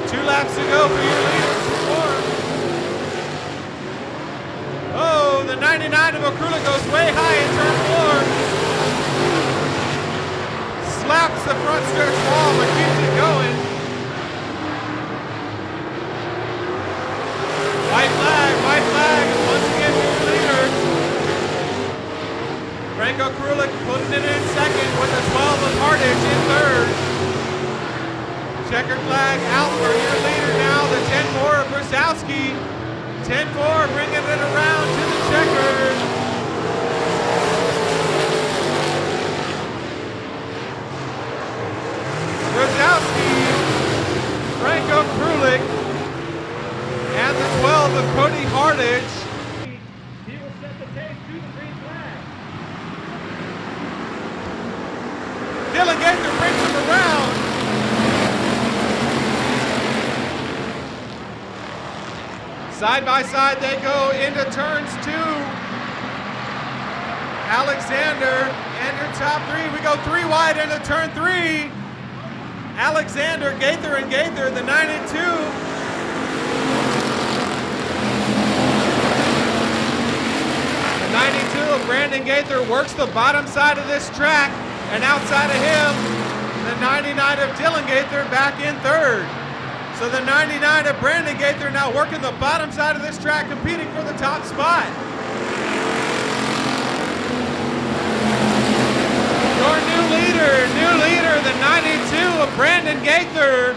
2 laps to go for your leader. Oh, the 99 of Okrula goes way high in turn 4. Slaps the front stretch wall but keeps it going. White flag, and once again your leader. Franco Krulik putting it in second with the 12 of Hardage in third. Checkered flag out for your leader now, the 10-4 of Brusowski. 10-4 bringing it around to the checkered. Brusowski, Franco Krulik, and the 12 of Cody Hardage. He will set the pace to the green flag. Dylan Gaither brings him around. Side by side they go into turns 2. Alexander and your top 3. We go 3 wide into turn 3. Alexander, Gaither, and Gaither, the 92. The 92 of Brandon Gaither works the bottom side of this track, and outside of him, the 99 of Dylan Gaither back in third. So the 99 of Brandon Gaither now working the bottom side of this track, competing for the top spot. Your new leader, the 92 of Brandon Gaither.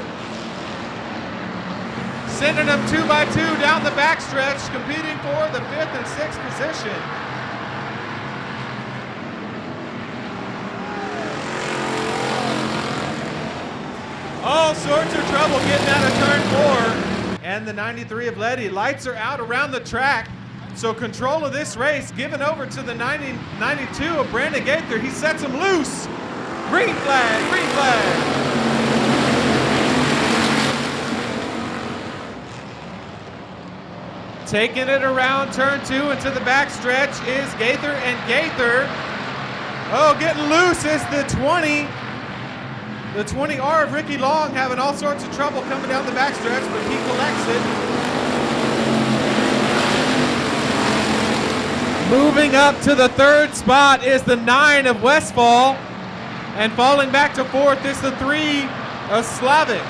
Sending them 2 by 2 down the backstretch, competing for the 5th and 6th position. All sorts of trouble getting out of turn 4. And the 93 of Letty. Lights are out around the track. So control of this race given over to the 92 of Brandon Gaither. He sets him loose. Green flag, green flag. Taking it around turn 2 into the backstretch is Gaither and Gaither. Oh, getting loose is the 20. The 20R of Ricky Long having all sorts of trouble coming down the backstretch, but he collects it. Moving up to the 3rd spot is the 9 of Westfall. And falling back to 4th is the 3 of Slavic.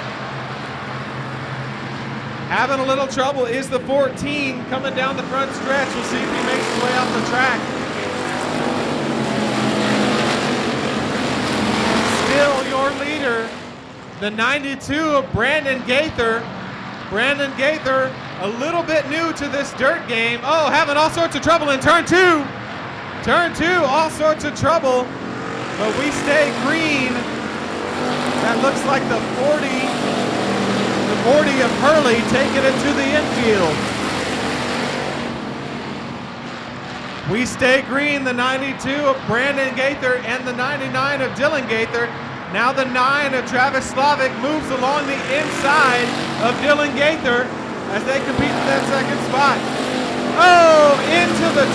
Having a little trouble is the 14 coming down the front stretch. We'll see if he makes his way off the track. Still your leader, the 92 of Brandon Gaither. Brandon Gaither, a little bit new to this dirt game. Oh, having all sorts of trouble in turn 2. Turn 2, all sorts of trouble, but we stay green. That looks like the 40 of Hurley taking it to the infield. We stay green, the 92 of Brandon Gaither and the 99 of Dylan Gaither. Now the 9 of Travis Slavic moves along the inside of Dylan Gaither as they compete for that 2nd spot. Oh, into the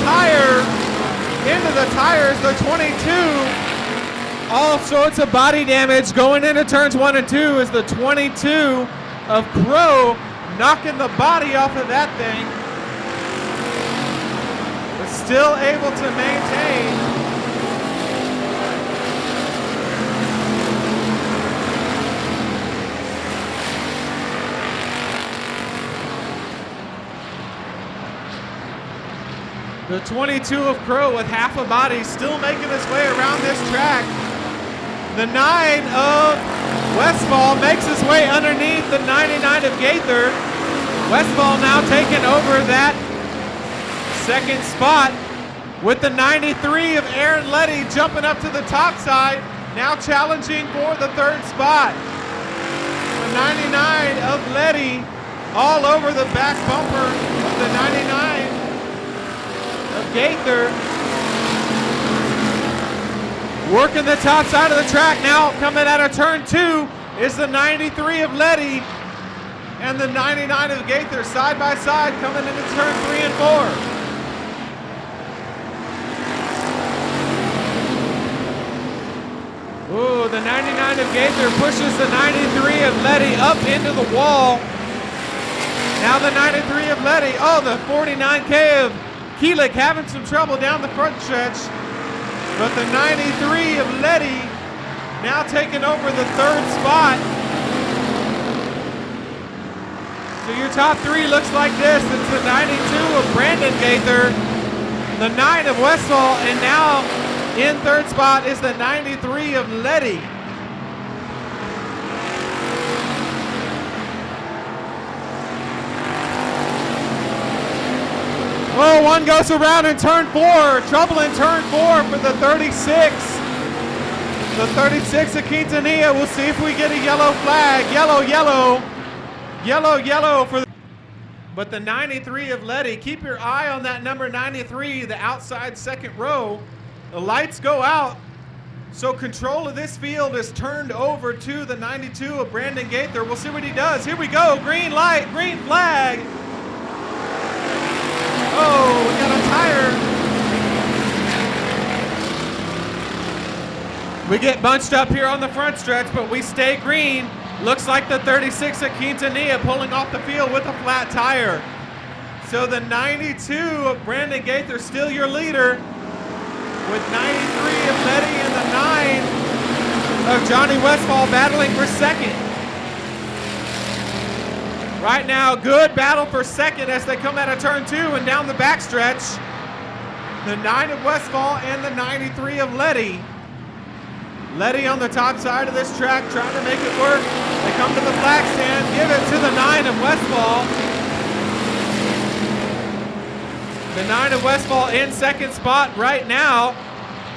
tires, the 22. All sorts of body damage going into turns 1 and 2 is the 22 of Crow knocking the body off of that thing. But still able to maintain. The 22 of Crow with half a body still making his way around this track. The 9 of Westfall makes his way underneath the 99 of Gaither. Westfall now taking over that 2nd spot with the 93 of Aaron Letty jumping up to the top side, now challenging for the 3rd spot. The 99 of Letty all over the back bumper of the 99 of Gaither. Working the top side of the track now, coming out of turn 2 is the 93 of Letty and the 99 of Gaither side by side coming into turn 3 and 4. Ooh, the 99 of Gaither pushes the 93 of Letty up into the wall. Now the 93 of Letty, oh, the 49K of Keelik having some trouble down the front stretch. But the 93 of Letty now taking over the 3rd spot. So your top 3 looks like this. It's the 92 of Brandon Gaither, the 9 of Westfall, and now In third spot is the 93 of Letty. Oh, one goes around in turn 4. Trouble in turn 4 for the 36. The 36 of Quintanilla. We'll see if we get a yellow flag. Yellow, yellow. Yellow, yellow for the... But the 93 of Letty, keep your eye on that number 93, the outside second row. The lights go out, so control of this field is turned over to the 92 of Brandon Gaither. We'll see what he does. Here we go, green light, green flag. Oh, we got a tire. We get bunched up here on the front stretch, but we stay green. Looks like the 36 of Quintanilla pulling off the field with a flat tire. So the 92 of Brandon Gaither still your leader, with 93 of Letty and the 9 of Johnny Westfall battling for second. Right now, good battle for second as they come out of turn 2 and down the backstretch. The 9 of Westfall and the 93 of Letty. Letty on the top side of this track trying to make it work. They come to the flag stand, give it to the 9 of Westfall. The 9 of Westfall in second spot right now.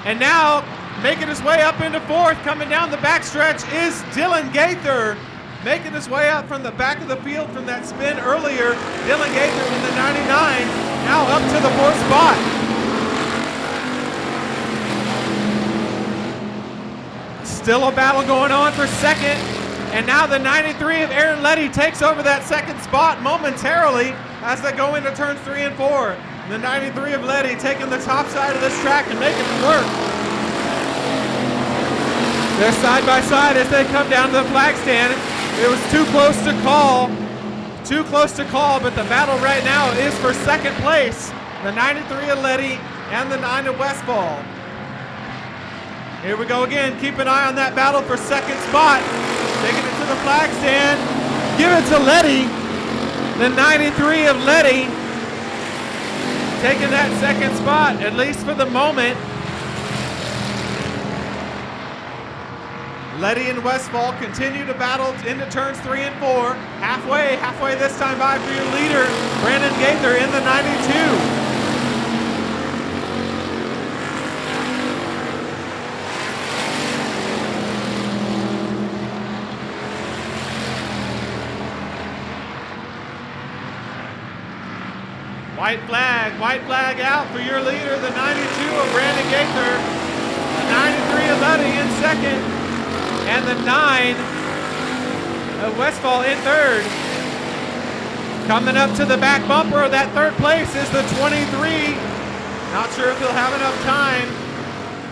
And now making his way up into fourth, coming down the backstretch is Dylan Gaither. Making his way up from the back of the field from that spin earlier. Dylan Gaither in the 99, now up to the fourth spot. Still a battle going on for second. And now the 93 of Aaron Letty takes over that second spot momentarily as they go into turns 3 and 4. The 93 of Letty taking the top side of this track and making it work. They're side by side as they come down to the flag stand. It was too close to call, but the battle right now is for second place. The 93 of Letty and the 9 of Westfall. Here we go again. Keep an eye on that battle for second spot. Taking it to the flag stand. Give it to Letty. The 93 of Letty taking that second spot, at least for the moment. Letty and Westfall continue to battle into turns 3 and 4. Halfway this time by for your leader, Brandon Gaither in the 92. White flag out for your leader, the 92 of Brandon Gaither, the 93 of Letty in second, and the 9 of Westfall in third. Coming up to the back bumper of that third place is the 23. Not sure if he'll have enough time.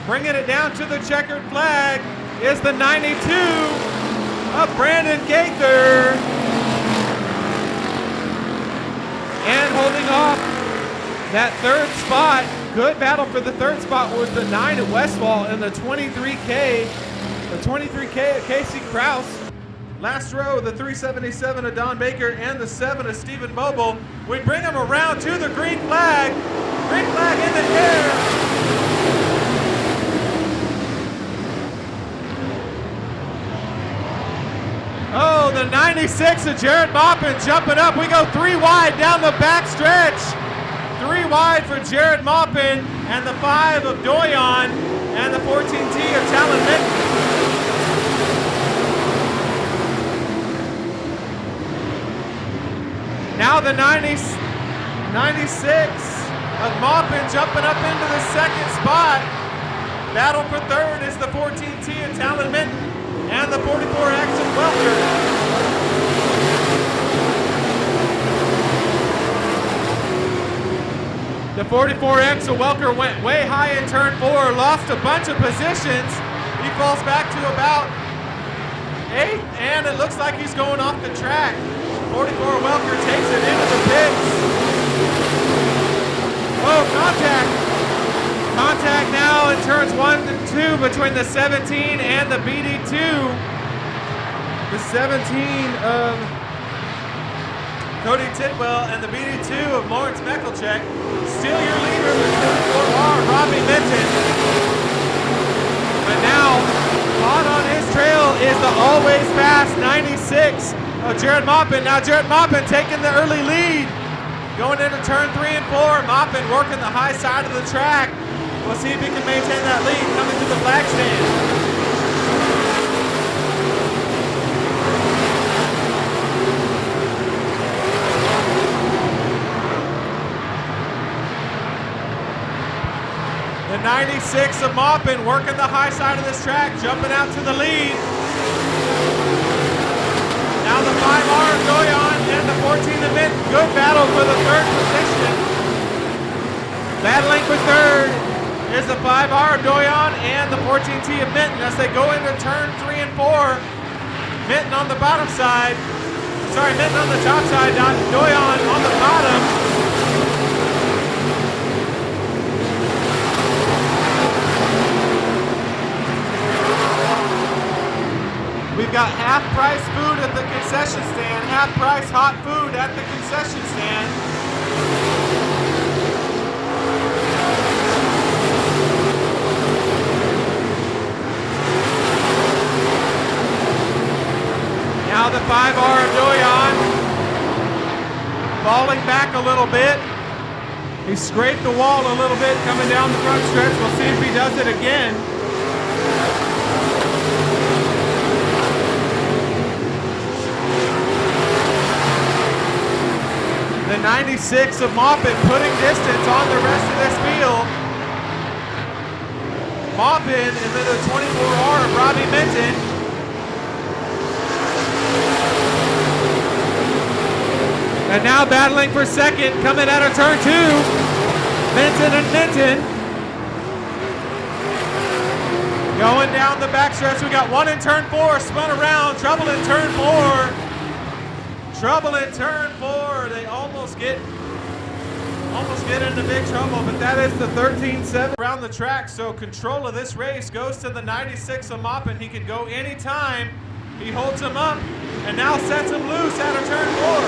Bringing it down to the checkered flag is the 92 of Brandon Gaither. And holding off that third spot, good battle for the third spot was the 9 at Westfall and the 23K of Casey Kraus. Last row, the 377 of Don Baker and the 7 of Stephen Mobile. We bring them around to the green flag. Green flag in the air. Oh, the 96 of Jared Maupin jumping up. We go 3 wide down the back stretch. 3 wide for Jared Maupin and the 5 of Doyon and the 14T of Talon Mitten. Now the 96 of Maupin jumping up into the second spot. Battle for third is the 14T of Talon Mitten and the 44X of Welker. The 44X of Welker went way high in turn 4, lost a bunch of positions. He falls back to about 8th, and it looks like he's going off the track. 44 Welker takes it into the pits. Oh, contact. Contact now in turns 1 and 2 between the 17 and the BD2. The 17 of Cody Tidwell and the BD2 of Lawrence Meckelcheck. Still your leader, the 34R, Robbie Minton. the always fast 96 of Jared Maupin. Now Jared Maupin taking the early lead. Going into turn 3 and 4. Maupin working the high side of the track. We'll see if he can maintain that lead coming to the flag stand. The 96 of Maupin working the high side of this track, jumping out to the lead. Now the 5R of Doyon and the 14 of Minton. Good battle for the third position. Battling for third is the 5R of Doyon and the 14T of Minton as they go into turn 3 and 4. Minton on the bottom side. Sorry, Minton on the top side, Doyon on the bottom. We've got half-price food at the concession stand, half-price hot food at the concession stand. Now the 5R of Doyon falling back a little bit. He scraped the wall a little bit coming down the front stretch. We'll see if he does it again. The 96 of Maupin putting distance on the rest of this field. Maupin and then the 24R of Robbie Minton. And now battling for second, coming out of turn 2. Minton and Minton. Going down the backstretch, we got one in turn 4, spun around, trouble in turn 4. Trouble in turn 4. They almost get into big trouble, but that is the 13-7 around the track. So control of this race goes to the 96 of Maupin. He can go anytime. He holds him up and now sets him loose out of turn 4.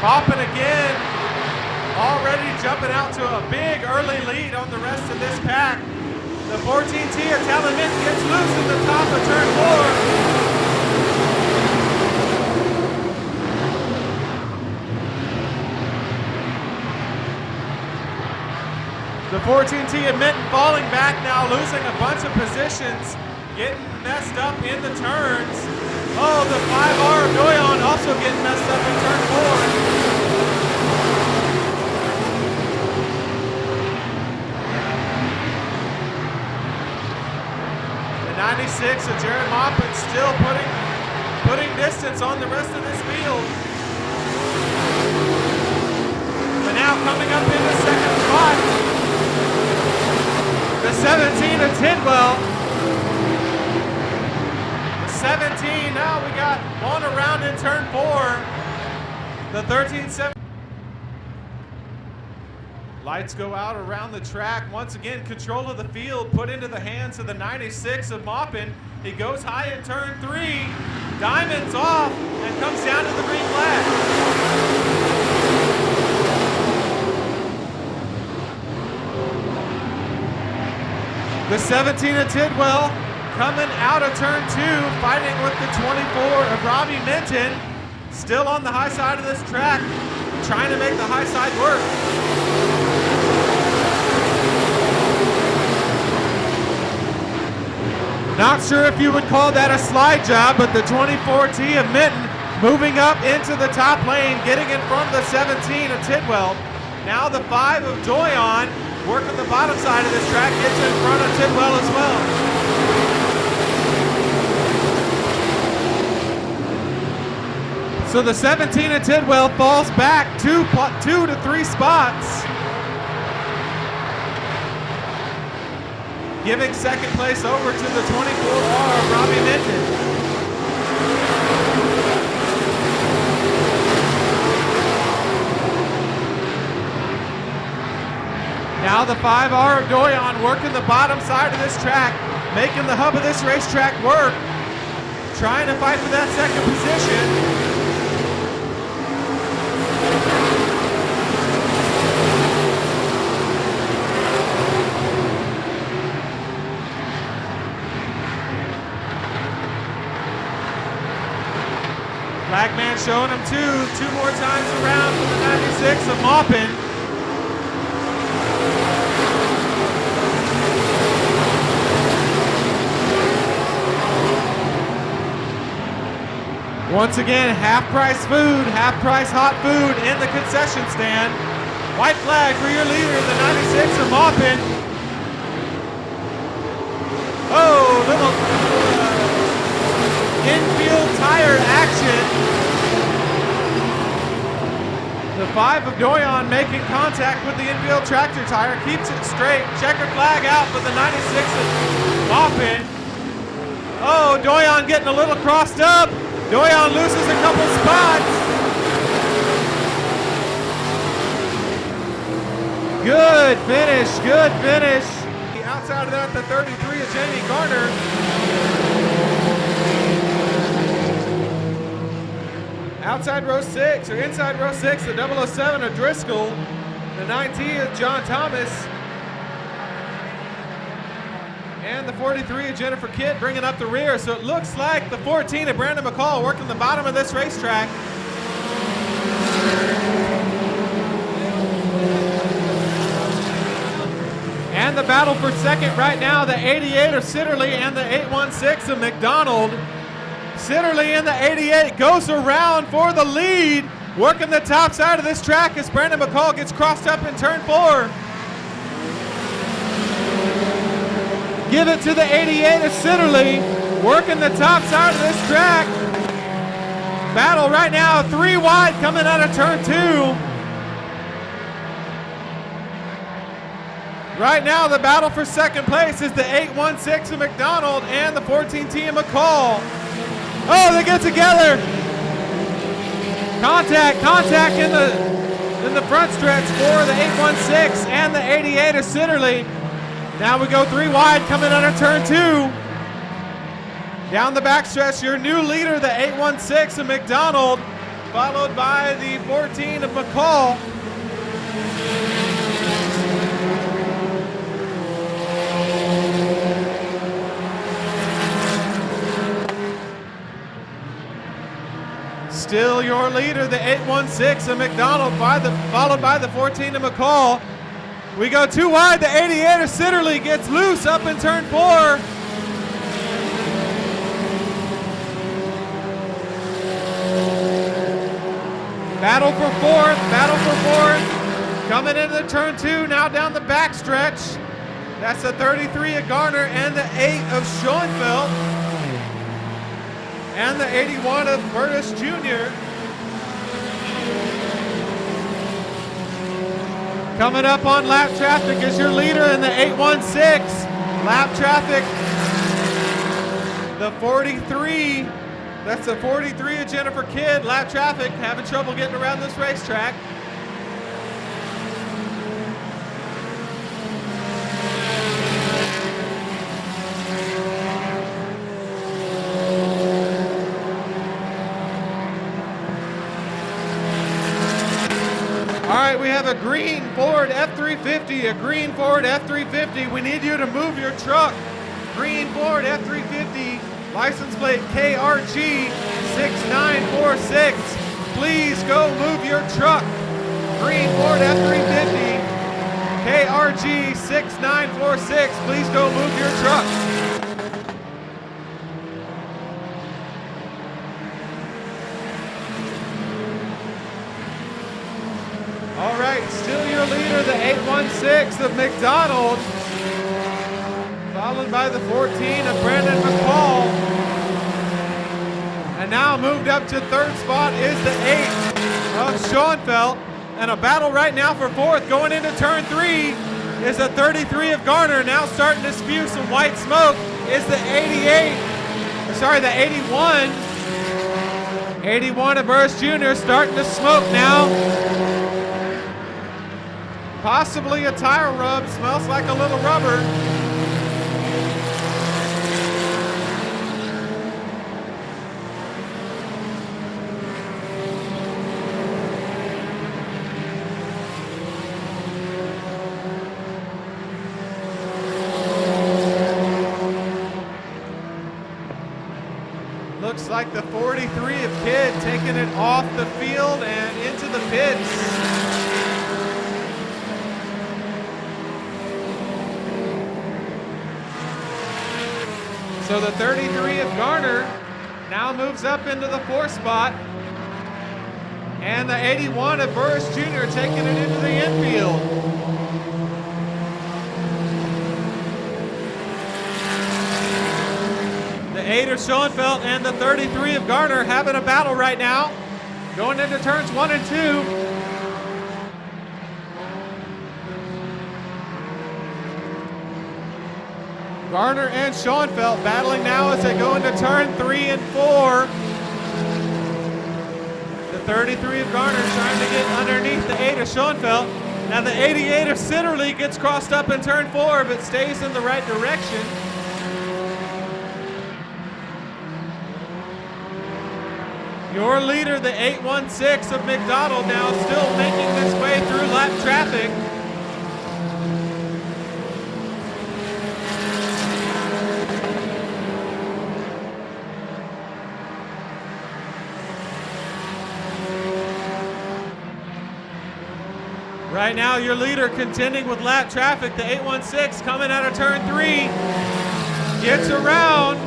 Maupin again. Already jumping out to a big early lead on the rest of this pack. The 14T of Talon Minton gets loose in the top of turn 4. The 14T of Minton falling back now, losing a bunch of positions, getting messed up in the turns. Oh, the 5R of Doyon also getting messed up in turn 4. The 96 of Jared Maupin still putting distance on the rest of this field. But now coming up in the second spot, the 17 of Tidwell. The 17, now we got one around in turn 4. The 13-7. Lights go out around the track. Once again, control of the field put into the hands of the 96 of Maupin. He goes high in turn 3. Diamonds off and comes down to the green flag. The 17 of Tidwell coming out of turn 2, fighting with the 24 of Robbie Minton. Still on the high side of this track, trying to make the high side work. Not sure if you would call that a slide job, but the 24T of Minton moving up into the top lane, getting in front of the 17 of Tidwell. Now the 5 of Doyon working the bottom side of this track, gets in front of Tidwell as well. So the 17 of Tidwell falls back 2 to 3 spots. Giving second place over to the 24R of Robbie Minton. Now the 5R of Doyon working the bottom side of this track, making the hub of this racetrack work, trying to fight for that second position. Flagman showing him two more times around for the 96 of Maupin. Once again, half-price food, half-price hot food in the concession stand. White flag for your leader, the 96 of Maupin. Oh, little infield tire action. The 5 of Doyon making contact with the infield tractor tire, keeps it straight. Checker flag out for the 96 of Maupin. Oh, Doyon getting a little crossed up. Doyon loses a couple spots. Good finish, good finish. Outside of that, the 33 of Jamie Garner. Outside row 6, or inside row 6, the 007 of Driscoll. The 19 of John Thomas. And the 43 of Jennifer Kidd bringing up the rear. So it looks like the 14 of Brandon McCall working the bottom of this racetrack. And the battle for second right now, the 88 of Sitterly and the 816 of McDonald. Sitterly in the 88 goes around for the lead, working the top side of this track as Brandon McCall gets crossed up in turn 4. Give it to the 88 of Sitterly, working the top side of this track. Battle right now, 3 wide coming out of turn 2. Right now, the battle for second place is the 816 of McDonald and the 14T of McCall. Oh, they get together. Contact in the front stretch for the 816 and the 88 of Sitterly. Now we go 3 wide coming out of turn 2. Down the backstretch, your new leader, the 816 of McDonald, followed by the 14 of McCall. Still your leader, the 816 of McDonald, followed by the 14 of McCall. We go 2 wide, the 88 of Sitterly gets loose up in turn 4. Battle for fourth. Coming into turn 2, now down the backstretch. That's the 33 of Garner and the 8 of Schoenfeld. And the 81 of Burtis Jr. Coming up on lap traffic is your leader in the 816. Lap traffic, the 43. That's the 43 of Jennifer Kidd. Lap traffic, having trouble getting around this racetrack. All right, we have a green Ford F350, a green Ford F350. We need you to move your truck. Green Ford F350, license plate KRG 6946. Please go move your truck. Green Ford F350, KRG 6946. Please go move your truck. All right, still your leader, the 816 of McDonald, followed by the 14 of Brandon McCall. And now moved up to third spot is the 8 of Schoenfeld. And a battle right now for fourth going into turn 3 is the 33 of Garner. Now starting to spew some white smoke is the 81. 81 of Burris Jr. starting to smoke now. Possibly a tire rub, smells like a little rubber. Looks Looks like the 43 of Kidd taking it off the field and into the pits. So the 33 of Garner now moves up into the 4th spot. And the 81 of Burris Jr. taking it into the infield. The 8 of Schoenfeld and the 33 of Garner having a battle right now. Going into turns 1 and 2. Garner and Schoenfeld battling now as they go into turn 3 and 4. The 33 of Garner trying to get underneath the 8 of Schoenfeld. Now the 88 of Sitterly gets crossed up in turn 4 but stays in the right direction. Your leader, the 816 of McDonald, now still making this way through lap traffic. Right now, your leader contending with lap traffic, the 816 coming out of turn 3, gets around.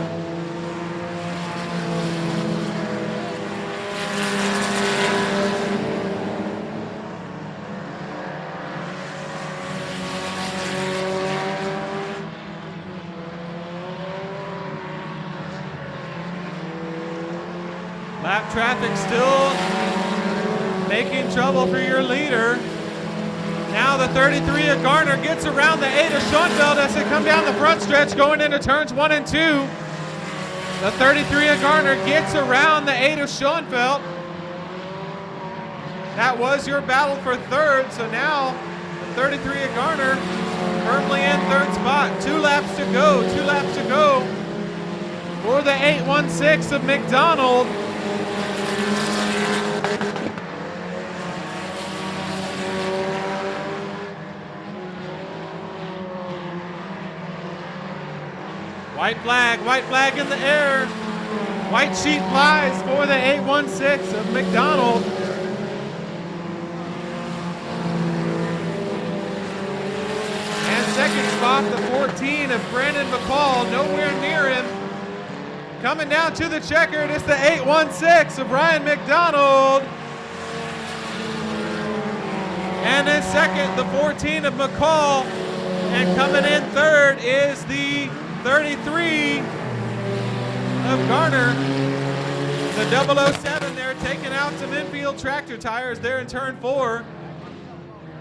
Lap traffic still making trouble for your leader. Now the 33 of Garner gets around the 8 of Schoenfeld as they come down the front stretch going into turns 1 and 2. The 33 of Garner gets around the 8 of Schoenfeld. That was your battle for 3rd, so now the 33 of Garner firmly in 3rd spot. 2 laps to go, 2 laps to go for the 816 of McDonald. White flag in the air. White sheet flies for the 816 of McDonald. And 2nd spot, the 14 of Brandon McCall, nowhere near him. Coming down to the checkered, it's the 816 of Ryan McDonald. And in 2nd, the 14 of McCall. And coming in 3rd is the 33 of Garner. The 007 there taking out some infield tractor tires there in turn 4.